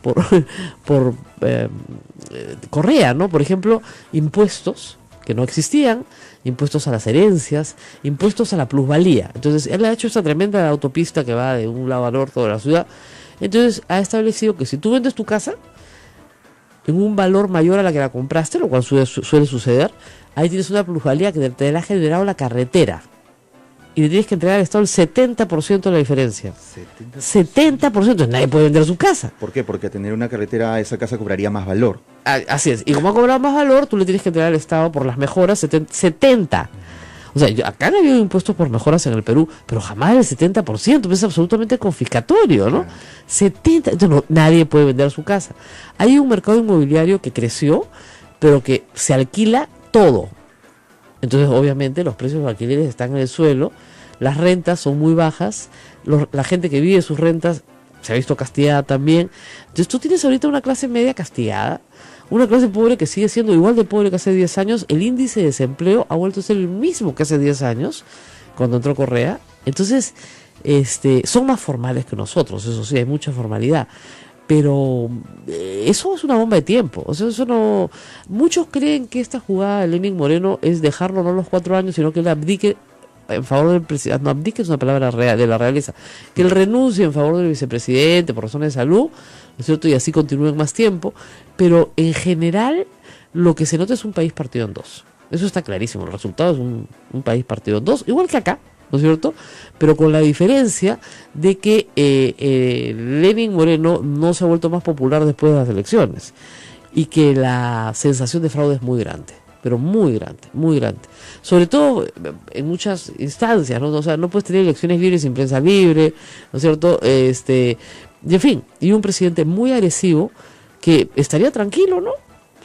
Correa, ¿no? Por ejemplo, impuestos que no existían, impuestos a las herencias, impuestos a la plusvalía. Entonces él ha hecho esta tremenda autopista que va de un lado al otro de la ciudad. Entonces ha establecido que si tú vendes tu casa en un valor mayor a la que la compraste, lo cual suele suceder, ahí tienes una plusvalía que te la ha generado la carretera. Y le tienes que entregar al Estado el 70% de la diferencia. 70%. Entonces nadie puede vender su casa. ¿Por qué? Porque a tener una carretera, esa casa cobraría más valor. Así es. Y como ha cobrado más valor, tú le tienes que entregar al Estado por las mejoras 70. O sea, acá no ha habido impuestos por mejoras en el Perú, pero jamás el 70%, es absolutamente confiscatorio, ¿no? 70%, entonces nadie puede vender su casa. Hay un mercado inmobiliario que creció, pero que se alquila todo. Entonces, obviamente, los precios de los alquileres están en el suelo, las rentas son muy bajas, la gente que vive sus rentas se ha visto castigada también. Entonces, tú tienes ahorita una clase media castigada, una clase pobre que sigue siendo igual de pobre que hace 10 años, el índice de desempleo ha vuelto a ser el mismo que hace 10 años, cuando entró Correa. Entonces, son más formales que nosotros, eso sí, hay mucha formalidad. Pero eso es una bomba de tiempo. O sea, eso no. Muchos creen que esta jugada de Lenín Moreno es dejarlo no los 4 años, sino que él abdique en favor del presidente. No, abdique es una palabra de la realeza. Que él renuncie en favor del vicepresidente por razones de salud, ¿no es cierto? Y así continúen más tiempo. Pero en general, lo que se nota es un país partido en dos. Eso está clarísimo. El resultado es un país partido en dos, igual que acá, ¿no es cierto? Pero con la diferencia de que Lenín Moreno no se ha vuelto más popular después de las elecciones y que la sensación de fraude es muy grande. pero muy grande, muy grande. Sobre todo en muchas instancias, ¿no? O sea, no puedes tener elecciones libres sin prensa libre, ¿no es cierto? Y en fin, y un presidente muy agresivo que estaría tranquilo, ¿no?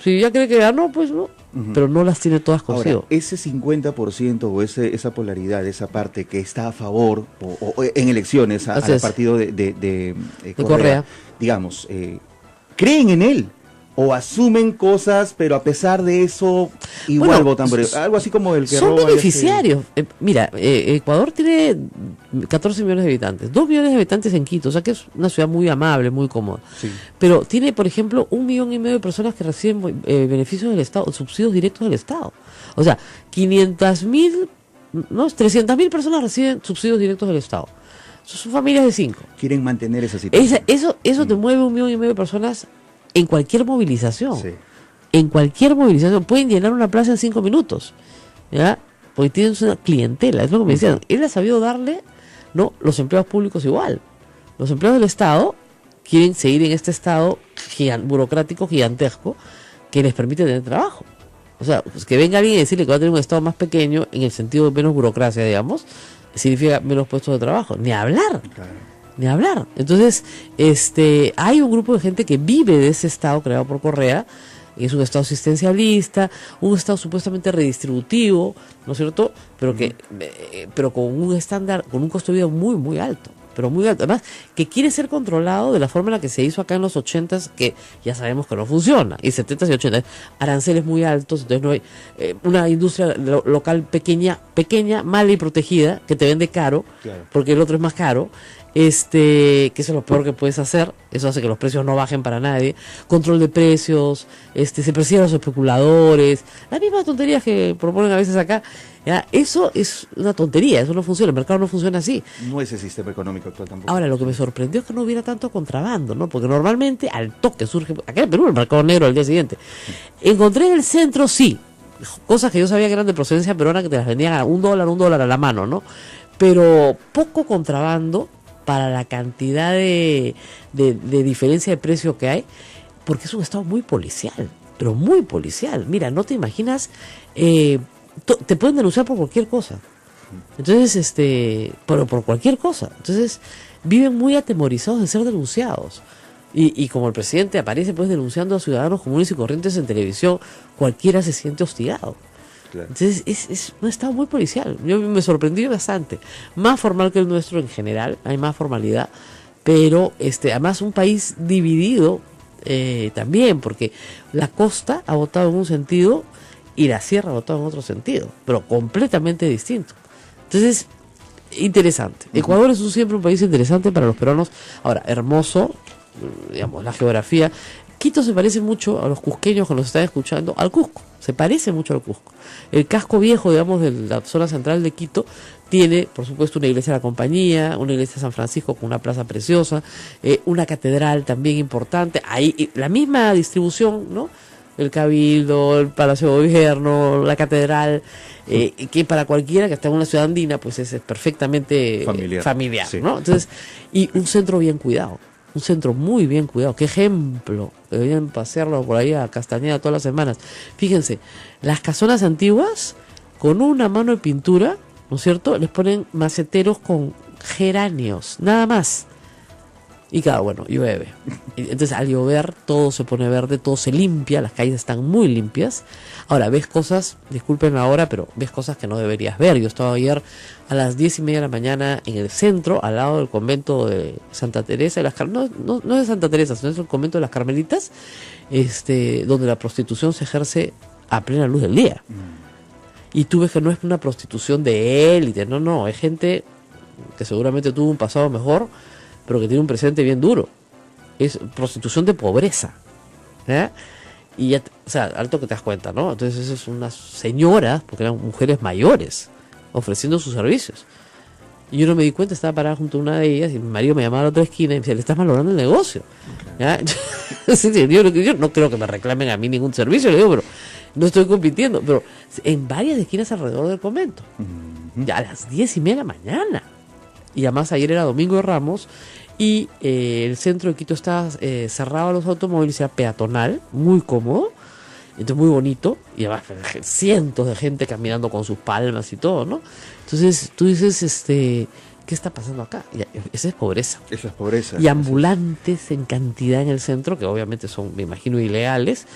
Si ya cree que ganó, pues no, pero no las tiene todas consigo. Ahora, ese 50% o esa polaridad, esa parte que está a favor o en elecciones al partido de Correa, digamos, ¿creen en él? ¿O asumen cosas, pero a pesar de eso igual votan por él? Algo así como el que son beneficiarios. Mira, Ecuador tiene 14 millones de habitantes, 2 millones de habitantes en Quito, o sea que es una ciudad muy amable, muy cómoda. Sí. Pero tiene, por ejemplo, 1,5 millones de personas que reciben beneficios del Estado, subsidios directos del Estado. O sea, 500.000, no, 300.000 personas reciben subsidios directos del Estado. Son familias de 5. Quieren mantener esa situación. Eso te mueve 1,5 millones de personas en cualquier movilización. Sí. En cualquier movilización. Pueden llenar una plaza en 5 minutos. ¿Ya? Porque tienen una clientela. Es lo que me decían. Él ha sabido darle, ¿no? Los empleados públicos igual. Los empleados del Estado quieren seguir en este Estado burocrático gigantesco que les permite tener trabajo. O sea, pues que venga alguien y decirle que va a tener un Estado más pequeño, en el sentido de menos burocracia, digamos, significa menos puestos de trabajo. Ni hablar. Claro. Ni hablar. Entonces, hay un grupo de gente que vive de ese Estado creado por Correa, es un Estado asistencialista, un Estado supuestamente redistributivo, ¿no es cierto? Pero con un estándar, con un costo de vida muy, muy alto, pero muy alto. Además, que quiere ser controlado de la forma en la que se hizo acá en los 80s, que ya sabemos que no funciona, y 70s y 80s, aranceles muy altos, entonces no hay una industria local pequeña, mala y protegida, que te vende caro, claro, porque el otro es más caro. Que eso es lo peor que puedes hacer, eso hace que los precios no bajen para nadie, control de precios, se persiguen a los especuladores, las mismas tonterías que proponen a veces acá, ¿ya? Eso es una tontería, eso no funciona, el mercado no funciona así. No es el sistema económico actual tampoco. Ahora, lo que me sorprendió es que no hubiera tanto contrabando, ¿no? Porque normalmente al toque surge, acá en Perú el mercado negro al día siguiente. Encontré en el centro, sí, cosas que yo sabía que eran de procedencia peruana que te las vendían a $1 a la mano, ¿no? Pero poco contrabando para la cantidad de diferencia de precio que hay, porque es un Estado muy policial, pero muy policial. Mira, no te imaginas, te pueden denunciar por cualquier cosa. Entonces, pero por cualquier cosa. Entonces, viven muy atemorizados de ser denunciados. Y como el presidente aparece pues denunciando a ciudadanos comunes y corrientes en televisión, cualquiera se siente hostigado. Claro. Entonces es un Estado muy policial. Yo me sorprendí bastante. Más formal que el nuestro en general, hay más formalidad, pero además un país dividido también, porque la costa ha votado en un sentido y la sierra ha votado en otro sentido, pero completamente distinto. Entonces, interesante. Ecuador es siempre un país interesante para los peruanos. Ahora, hermoso, digamos, la geografía. Quito se parece mucho a los cusqueños que nos están escuchando, al Cusco, se parece mucho al Cusco. El casco viejo, digamos, de la zona central de Quito, tiene, por supuesto, una iglesia de la Compañía, una iglesia de San Francisco con una plaza preciosa, una catedral también importante, ahí la misma distribución, ¿no? El Cabildo, el Palacio de Gobierno, la catedral, que para cualquiera que esté en una ciudad andina, pues es perfectamente familiar, sí, ¿no? Entonces, y un centro bien cuidado. Un centro muy bien cuidado. Qué ejemplo. Deberían pasearlo por ahí a Castañeda todas las semanas. Fíjense, las casonas antiguas, con una mano de pintura, ¿no es cierto? Les ponen maceteros con geranios, nada más. Y claro, bueno, llueve. Entonces al llover todo se pone verde, todo se limpia, las calles están muy limpias. Ahora, ves cosas, disculpen ahora, pero ves cosas que no deberías ver. Yo estaba ayer a las 10:30 de la mañana en el centro, al lado del convento de Santa Teresa, no es de Santa Teresa, sino es el convento de las Carmelitas, donde la prostitución se ejerce a plena luz del día. Y tú ves que no es una prostitución de élite, no, es gente que seguramente tuvo un pasado mejor, pero que tiene un presente bien duro. Es prostitución de pobreza, ¿eh? Y ya, o sea, alto que te das cuenta, ¿no? Entonces esas son unas señoras, porque eran mujeres mayores, ofreciendo sus servicios. Y yo no me di cuenta, estaba parada junto a una de ellas, y mi marido me llamaba a la otra esquina y me decía, le estás malogrando el negocio. ¿Ya? Yo no creo que me reclamen a mí ningún servicio, le digo, pero no estoy compitiendo. Pero en varias esquinas alrededor del convento, ya a las 10:30 de la mañana. Y además ayer era Domingo de Ramos, y el centro de Quito estaba cerrado a los automóviles, era peatonal, muy cómodo, Entonces muy bonito, y además cientos de gente caminando con sus palmas y todo, ¿no? Entonces tú dices, ¿qué está pasando acá? Y esa es pobreza. Eso es pobreza. Y ambulantes en cantidad en el centro, que obviamente son, me imagino, ilegales,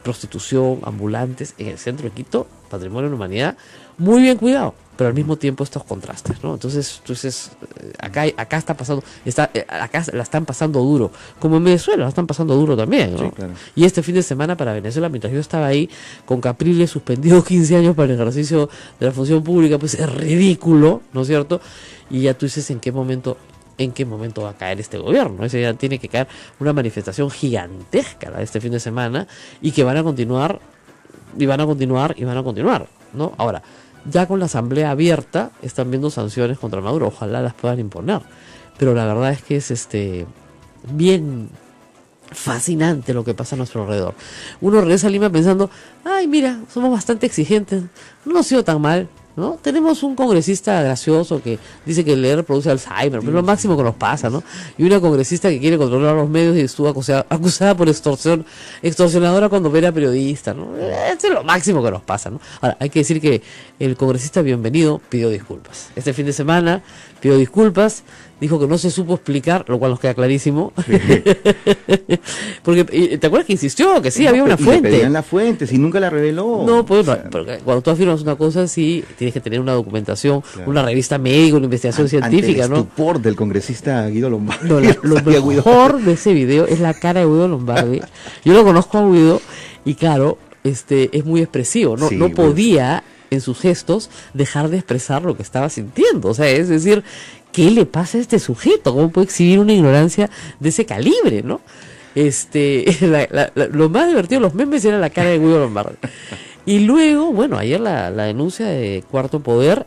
prostitución, ambulantes en el centro de Quito, patrimonio de la humanidad, muy bien cuidado, pero al mismo tiempo estos contrastes, ¿no? Entonces acá está pasando, acá la están pasando duro, como en Venezuela la están pasando duro también, ¿no? Sí, claro. Y este fin de semana para Venezuela, mientras yo estaba ahí con Capriles suspendido 15 años para el ejercicio de la función pública, pues es ridículo, ¿no es cierto? Y ya tú dices en qué momento va a caer este gobierno. Ese ya tiene que caer una manifestación gigantesca la de este fin de semana, y que van a continuar, ¿no? Ahora, ya con la asamblea abierta, están viendo sanciones contra Maduro, ojalá las puedan imponer. Pero la verdad es que es bien fascinante lo que pasa a nuestro alrededor. Uno regresa a Lima pensando, ay, mira, somos bastante exigentes, no ha sido tan mal, ¿no? Tenemos un congresista gracioso que dice que leer produce Alzheimer, pero es lo máximo que nos pasa, ¿no? Y una congresista que quiere controlar los medios y estuvo acusada por extorsionadora cuando era periodista, ¿no? Eso es lo máximo que nos pasa, ¿no? Ahora, hay que decir que el congresista bienvenido pidió disculpas. Este fin de semana pidió disculpas, dijo que no se supo explicar, lo cual nos queda clarísimo. Sí. Porque, ¿te acuerdas que insistió? Que sí, había una fuente. Le pedían la fuente, si nunca la reveló. No, pues, porque cuando tú afirmas una cosa así, tienes que tener una documentación, claro, una revista médica, una investigación científica, ante el estupor del congresista Guido Lombardi. No, lo mejor de ese video es la cara de Guido Lombardi. Yo lo conozco a Guido y claro, es muy expresivo, no, sí, no podía en sus gestos dejar de expresar lo que estaba sintiendo. O sea, es decir, ¿qué le pasa a este sujeto? ¿Cómo puede exhibir una ignorancia de ese calibre, no? Lo más divertido de los memes era la cara de Guido Lombardi. Y luego, bueno, ayer la denuncia de Cuarto Poder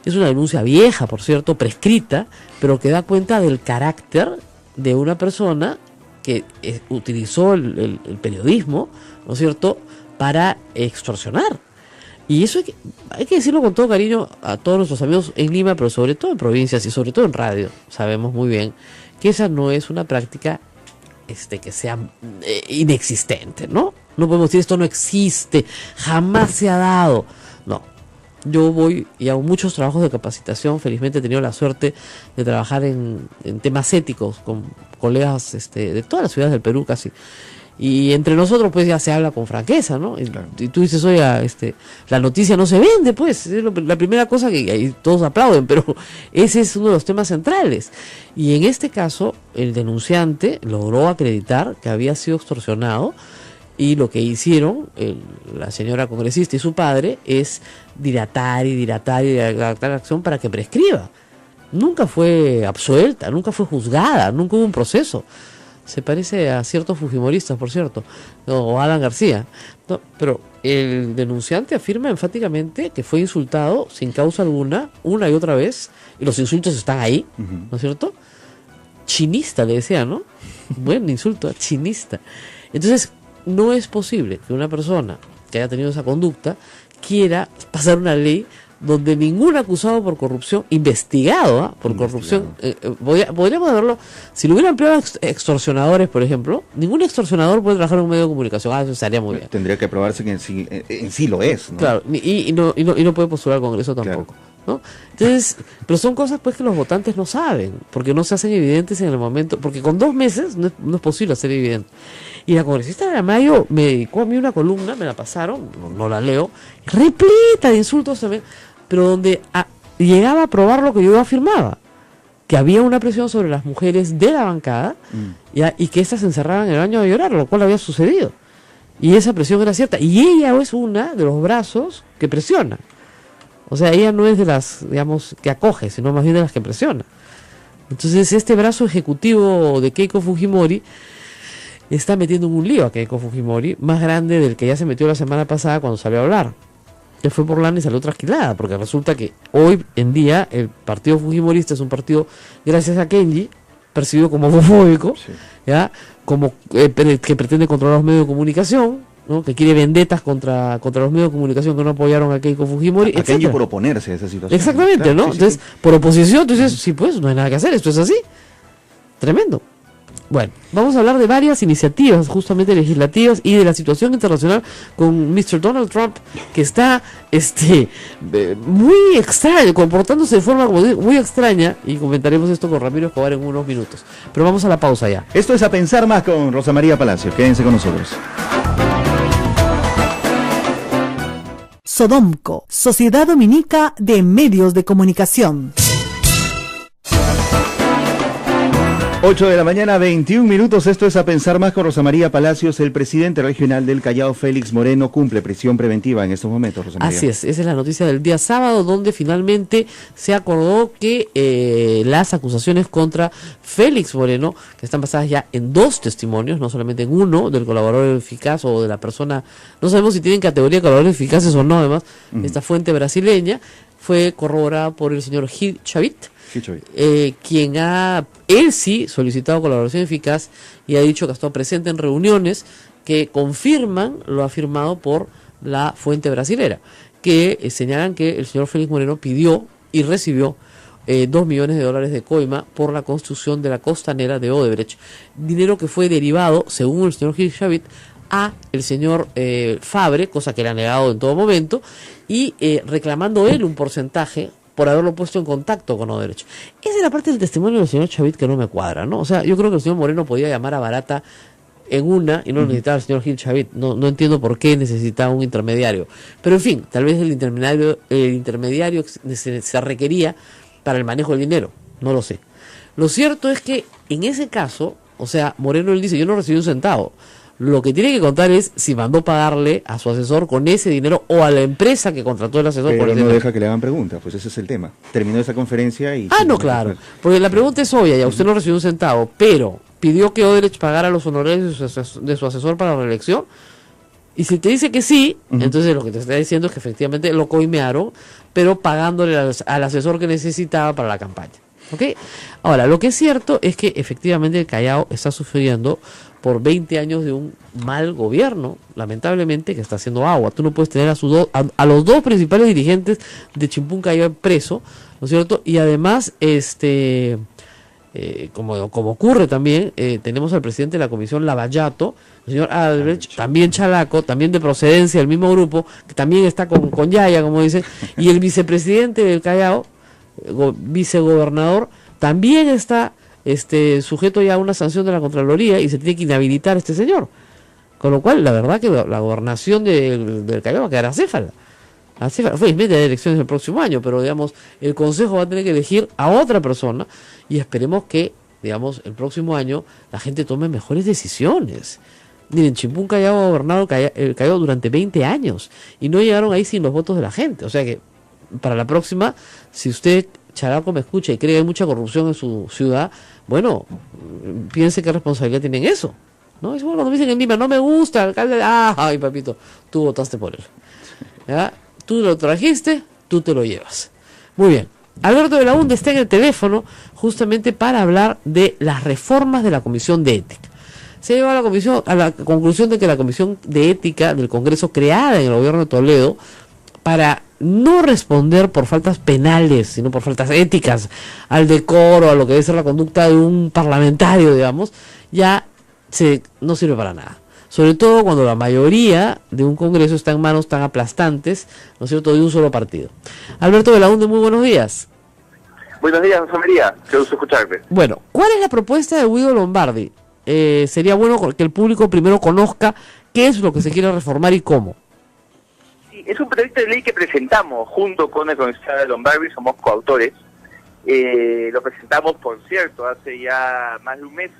es una denuncia vieja, por cierto, prescrita, pero que da cuenta del carácter de una persona que utilizó el periodismo, ¿no es cierto?, para extorsionar. Y eso hay que decirlo con todo cariño a todos nuestros amigos en Lima, pero sobre todo en provincias y sobre todo en radio. Sabemos muy bien que esa no es una práctica que sea inexistente, ¿no? No podemos decir esto no existe, jamás se ha dado. No, yo voy y hago muchos trabajos de capacitación. Felizmente he tenido la suerte de trabajar en temas éticos con colegas de todas las ciudades del Perú casi. Y entre nosotros pues ya se habla con franqueza, ¿no? Claro. Y tú dices, oye, la noticia no se vende, pues, es la primera cosa que ahí todos aplauden, pero ese es uno de los temas centrales. Y en este caso, el denunciante logró acreditar que había sido extorsionado, y lo que hicieron la señora congresista y su padre es dilatar la acción para que prescriba. Nunca fue absuelta, nunca fue juzgada, nunca hubo un proceso. Se parece a ciertos fujimoristas, por cierto, o Alan García. No, pero el denunciante afirma enfáticamente que fue insultado sin causa alguna, una y otra vez, y los insultos están ahí, ¿no es cierto? Chinista, le decía, ¿no? Buen insulto, chinista. Entonces, no es posible que una persona que haya tenido esa conducta quiera pasar una ley donde ningún acusado por corrupción, investigado por corrupción, podríamos verlo, si lo hubieran empleado extorsionadores, por ejemplo, ningún extorsionador puede trabajar en un medio de comunicación. Eso estaría muy bien. Tendría que probarse que en sí lo es, ¿no? Claro, y no puede postular al Congreso tampoco. Claro. ¿No? Entonces, pero son cosas pues que los votantes no saben, porque no se hacen evidentes en el momento, porque con 2 meses no es posible hacer evidente. Y la congresista de Mayo me dedicó a mí una columna, me la pasaron, no la leo, repleta de insultos también, pero donde llegaba a probar lo que yo afirmaba, que había una presión sobre las mujeres de la bancada y que éstas se encerraban en el baño a llorar, lo cual había sucedido. Y esa presión era cierta. Y ella es una de los brazos que presiona. O sea, ella no es de las, digamos, que acoge, sino más bien de las que presiona. Entonces, este brazo ejecutivo de Keiko Fujimori está metiendo en un lío a Keiko Fujimori, más grande del que ya se metió la semana pasada cuando salió a hablar. Que fue por lana y salió trasquilada, porque resulta que hoy en día el partido fujimorista es un partido, gracias a Kenji, percibido como homofóbico, sí, ¿ya? Como que pretende controlar los medios de comunicación, ¿no? Que quiere vendetas contra los medios de comunicación que no apoyaron a Keiko Fujimori, a Kenji por oponerse a esa situación. Exactamente, claro, ¿no? Sí, entonces, sí, por oposición, tú dices, sí, pues, no hay nada que hacer, esto es así. Tremendo. Bueno, vamos a hablar de varias iniciativas justamente legislativas y de la situación internacional con Mr. Donald Trump, que está muy extraño, comportándose de forma como muy extraña, y comentaremos esto con Ramiro Escobar en unos minutos. Pero vamos a la pausa ya. Esto es A Pensar Más con Rosa María Palacio. Quédense con nosotros. Sodomco, Sociedad Dominica de Medios de Comunicación. 8 de la mañana, 21 minutos. Esto es A Pensar Más con Rosa María Palacios. El presidente regional del Callao, Félix Moreno, cumple prisión preventiva en estos momentos, Rosa María. Así es, esa es la noticia del día sábado, donde finalmente se acordó que las acusaciones contra Félix Moreno, que están basadas ya en 2 testimonios, no solamente en uno, del colaborador eficaz o de la persona, no sabemos si tienen categoría de colaboradores eficaces o no, además, esta fuente brasileña, fue corroborada por el señor Gil Chavit, quien él sí solicitado colaboración eficaz y ha dicho que ha estado presente en reuniones que confirman lo afirmado por la fuente brasilera, que señalan que el señor Félix Moreno pidió y recibió $2 millones de coima por la construcción de la costanera de Odebrecht, dinero que fue derivado, según el señor Gil Chavit, a el señor Fabre, cosa que le ha negado en todo momento, y reclamando él un porcentaje por haberlo puesto en contacto con Odebrecht. Esa es la parte del testimonio del señor Chavit que no me cuadra, ¿no? O sea, yo creo que el señor Moreno podía llamar a Barata en una y no necesitaba al señor Gil Chavit. No entiendo por qué necesitaba un intermediario. Pero en fin, tal vez el intermediario se requería para el manejo del dinero. No lo sé. Lo cierto es que en ese caso, o sea, Moreno él dice, yo no recibí un centavo. Lo que tiene que contar es si mandó pagarle a su asesor con ese dinero o a la empresa que contrató el asesor. Pero no deja que le hagan preguntas, pues ese es el tema. Terminó esa conferencia y... no, claro. Porque la pregunta es obvia, ya usted no recibió un centavo, pero pidió que Odebrecht pagara los honorarios de su asesor para la reelección. Y si te dice que sí, entonces lo que te está diciendo es que efectivamente lo coimearon, pero pagándole al asesor que necesitaba para la campaña. ¿Ok? Ahora, lo que es cierto es que efectivamente el Callao está sufriendo por 20 años de un mal gobierno, lamentablemente, que está haciendo agua. Tú no puedes tener a los 2 principales dirigentes de Chimpún Callao preso, ¿no es cierto? Y además, como ocurre también, tenemos al presidente de la comisión Lavallato, el señor Albrecht, también chalaco, también de procedencia del mismo grupo, que también está con Yaya, como dicen, y el vicepresidente del Callao, vicegobernador, también está sujeto ya a una sanción de la Contraloría y se tiene que inhabilitar a este señor. Con lo cual, la verdad que la gobernación del Callao va a quedar acéfala. Felizmente hay elecciones el próximo año, pero digamos, el Consejo va a tener que elegir a otra persona y esperemos que, digamos, el próximo año la gente tome mejores decisiones. Miren, Chimpún Callao ha gobernado el Callao durante 20 años y no llegaron ahí sin los votos de la gente. O sea que, para la próxima, si usted, characo, me escucha y cree que hay mucha corrupción en su ciudad, bueno, piense qué responsabilidad tienen eso, ¿no? Es como cuando me dicen en Lima, no me gusta el alcalde, ay papito, tú votaste por él, ¿ya? Tú lo trajiste, tú te lo llevas. Muy bien, Alberto de la Hunde está en el teléfono justamente para hablar de las reformas de la Comisión de Ética. Se ha llegado a la conclusión de que la Comisión de Ética del Congreso, creada en el gobierno de Toledo, para no responder por faltas penales, sino por faltas éticas, al decoro, a lo que debe ser la conducta de un parlamentario, digamos, ya no sirve para nada. Sobre todo cuando la mayoría de un Congreso está en manos tan aplastantes, ¿no es cierto?, de un solo partido. Alberto de la Hunde, muy buenos días. Buenos días, Rosa María, qué gusto escucharte. Bueno, ¿cuál es la propuesta de Guido Lombardi? Sería bueno que el público primero conozca qué es lo que se quiere reformar y cómo. Es un proyecto de ley que presentamos junto con el congresista Lombardi, somos coautores. Lo presentamos, por cierto, hace ya más de un mes.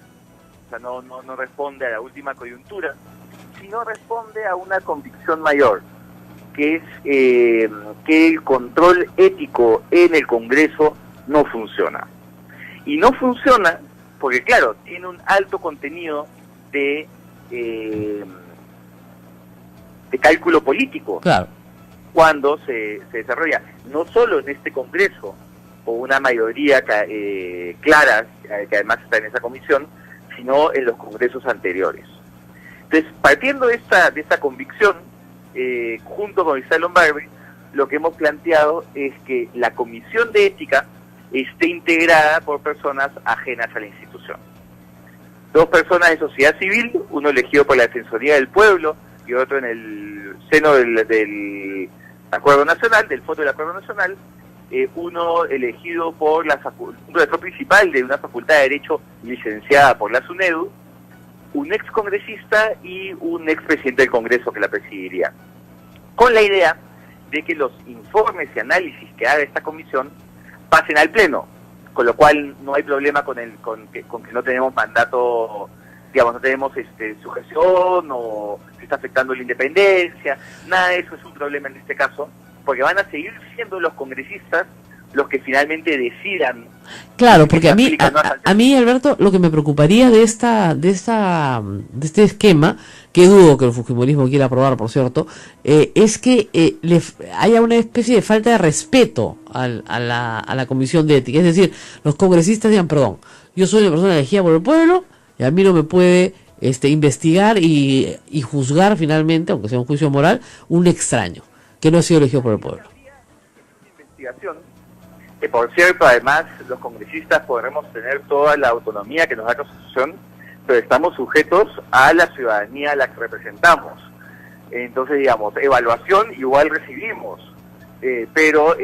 O sea, no responde a la última coyuntura, sino responde a una convicción mayor, que es que el control ético en el Congreso no funciona. Y no funciona porque, claro, tiene un alto contenido de cálculo político. Claro. Cuando se desarrolla, no solo en este Congreso, o una mayoría clara, que además está en esa comisión, sino en los congresos anteriores. Entonces, partiendo de esta convicción, junto con Isabel Lombardi, lo que hemos planteado es que la Comisión de Ética esté integrada por personas ajenas a la institución. 2 personas de sociedad civil, uno elegido por la Defensoría del Pueblo y otro en el seno del Acuerdo Nacional, del Fondo del Acuerdo Nacional, uno elegido por un profesor principal de una facultad de Derecho licenciada por la SUNEDU, un ex congresista y un ex presidente del Congreso que la presidiría, con la idea de que los informes y análisis que haga esta comisión pasen al Pleno, con lo cual no hay problema con que no tenemos mandato, digamos, no tenemos sujeción o se está afectando la independencia, nada de eso es un problema en este caso, porque van a seguir siendo los congresistas los que finalmente decidan. Claro, porque a mí, Alberto, lo que me preocuparía de este esquema, que dudo que el fujimorismo quiera aprobar, por cierto, es que haya una especie de falta de respeto a la Comisión de Ética. Es decir, los congresistas digan, perdón, yo soy una persona elegida por el pueblo y a mí no me puede investigar y juzgar finalmente, aunque sea un juicio moral, un extraño que no ha sido elegido por el pueblo. Investigación. Que por cierto, además, los congresistas podremos tener toda la autonomía que nos da la Constitución, pero estamos sujetos a la ciudadanía a la que representamos. Entonces, digamos, evaluación igual recibimos, pero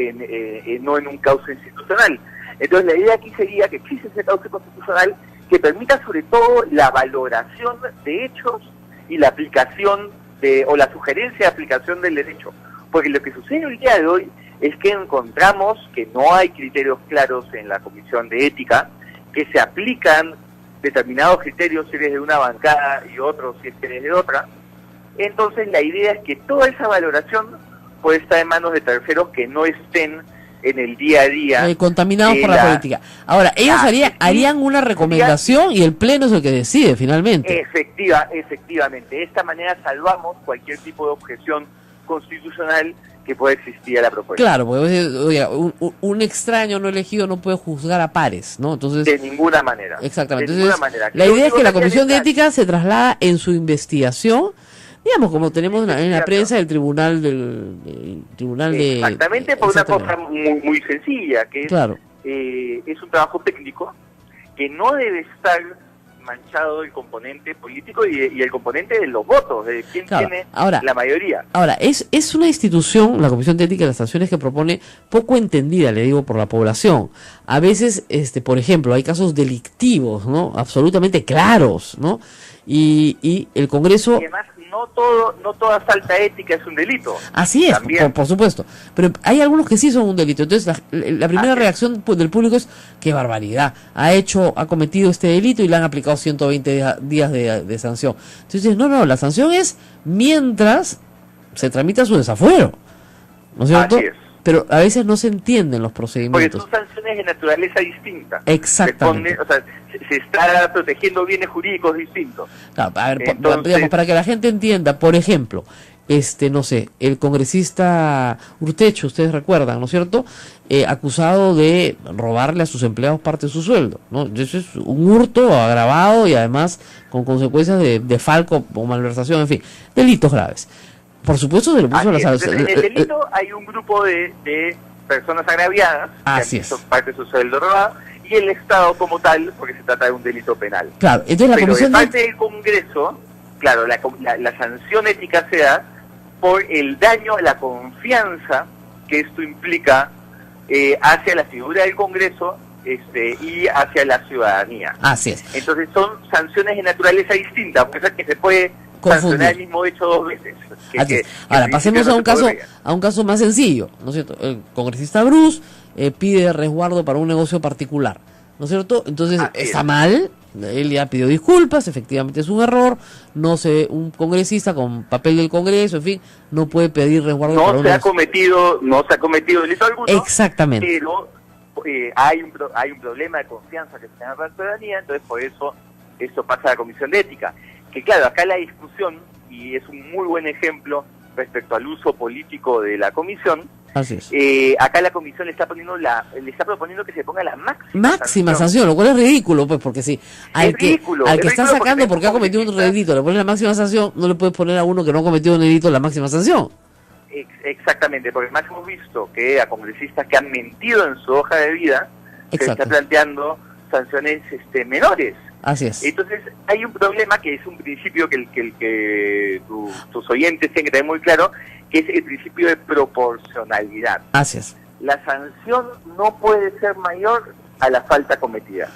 no en un cauce institucional. Entonces, la idea aquí sería que existe ese cauce constitucional que permita sobre todo la valoración de hechos y la aplicación o la sugerencia de aplicación del derecho. Porque lo que sucede el día de hoy es que encontramos que no hay criterios claros en la Comisión de Ética, que se aplican determinados criterios si eres de una bancada y otros si eres de otra. Entonces la idea es que toda esa valoración puede estar en manos de terceros que no estén en el día a día. Contaminados por la política. Ahora, ellos harían una recomendación y el Pleno es el que decide finalmente. Efectivamente. De esta manera salvamos cualquier tipo de objeción constitucional que puede existir a la propuesta. Claro, porque oye, un extraño no elegido no puede juzgar a pares, ¿no? Entonces, de ninguna manera. Exactamente. Entonces, la idea es que la Comisión de Ética se traslada en su investigación, digamos, como tenemos en la prensa del tribunal de... Exactamente, por una cosa muy sencilla, que claro. Es un trabajo técnico que no debe estar manchado el componente político y el componente de los votos, de quién tiene la mayoría. Ahora, es una institución, la Comisión de Ética de las Sanciones, que propone poco entendida, le digo, por la población. A veces, por ejemplo, hay casos delictivos, ¿no? Absolutamente claros, ¿no? Y el Congreso... Y además, no toda falta ética es un delito. Así es, por supuesto. Pero hay algunos que sí son un delito. Entonces, la primera reacción del público es: qué barbaridad. Ha cometido este delito y le han aplicado 120 días de sanción. Entonces, no, la sanción es mientras se tramita su desafuero, ¿no es cierto? Así es. Pero a veces no se entienden los procedimientos. Porque son sanciones de naturaleza distinta. Exactamente. Se está protegiendo bienes jurídicos distintos. Claro, a ver, digamos, para que la gente entienda, por ejemplo, no sé, el congresista Urtecho, ustedes recuerdan, ¿no es cierto? Acusado de robarle a sus empleados parte de su sueldo, ¿no? Eso es un hurto agravado y además con consecuencias de falco o malversación, en fin, delitos graves. Por supuesto, se le puso la sanción. En el delito hay un grupo de personas agraviadas que han parte de su sueldo robado, y el Estado como tal, porque se trata de un delito penal. Claro, entonces la Comisión de parte del Congreso, claro, la sanción ética se da por el daño a la confianza que esto implica hacia la figura del Congreso y hacia la ciudadanía. Así es. Entonces son sanciones de naturaleza distinta, por eso es que se puede sancionar el mismo hecho 2 veces. Ahora, pasemos a un caso más sencillo, ¿no es cierto? El congresista Bruce pide resguardo para un negocio particular, ¿no es cierto? Entonces, está mal, él ya pidió disculpas, efectivamente es un error, un congresista con papel del Congreso, en fin, no puede pedir resguardo para un negocio. No se ha cometido delito alguno. Exactamente. Pero hay un problema de confianza que se tiene para la ciudadanía, entonces por eso esto pasa a la Comisión de Ética. Que claro, acá la discusión, y es un muy buen ejemplo respecto al uso político de la comisión. Así es. Acá la comisión le está proponiendo que se ponga la máxima sanción, lo cual es ridículo, pues, porque si al que está sacando porque ha cometido un delito le pones la máxima sanción, no le puedes poner a uno que no ha cometido un delito la máxima sanción. Exactamente, porque además hemos visto que a congresistas que han mentido en su hoja de vida se está planteando sanciones menores. Así es. Entonces, hay un problema que es un principio que tus oyentes tienen que tener muy claro, que es el principio de proporcionalidad. Así es. La sanción no puede ser mayor a la falta cometida.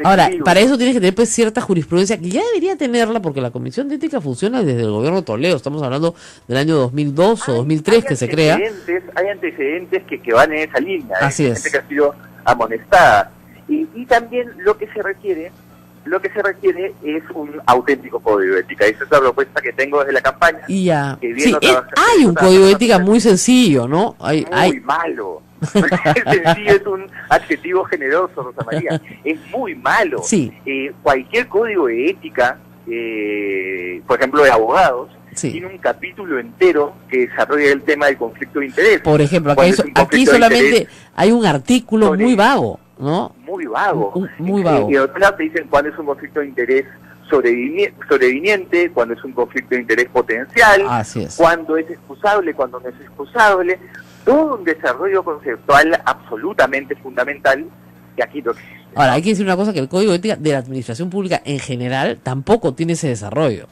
Ahora, para eso tienes que tener pues cierta jurisprudencia, que ya debería tenerla, porque la Comisión de Ética funciona desde el gobierno de Toledo. Estamos hablando del año 2002 o 2003 que se crea. Hay antecedentes que van en esa línea. Así es. Gente que ha sido amonestada. Y también lo que se requiere es un auténtico código de ética. Esa es la propuesta que tengo desde la campaña. Y ya. Sí, hay un código de ética muy sencillo, ¿no? Muy malo. Sencillo es un adjetivo generoso, Rosa María. Es muy malo. Sí. Cualquier código de ética, por ejemplo, de abogados, sí, tiene un capítulo entero que desarrolla el tema del conflicto de interés. Por ejemplo, aquí solamente hay un artículo muy vago, ¿no? Muy vago. Muy vago. Y de otro lado te dicen cuándo es un conflicto de interés sobreviniente, cuándo es un conflicto de interés potencial, cuándo es excusable, cuándo no es excusable. Todo un desarrollo conceptual absolutamente fundamental que aquí no existe. Ahora, hay que decir una cosa, que el Código de Ética de la Administración Pública en general tampoco tiene ese desarrollo.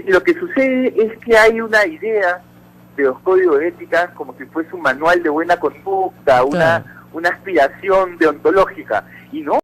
Lo que sucede es que hay una idea de los códigos de ética como si fuese un manual de buena conducta, una aspiración deontológica, y no.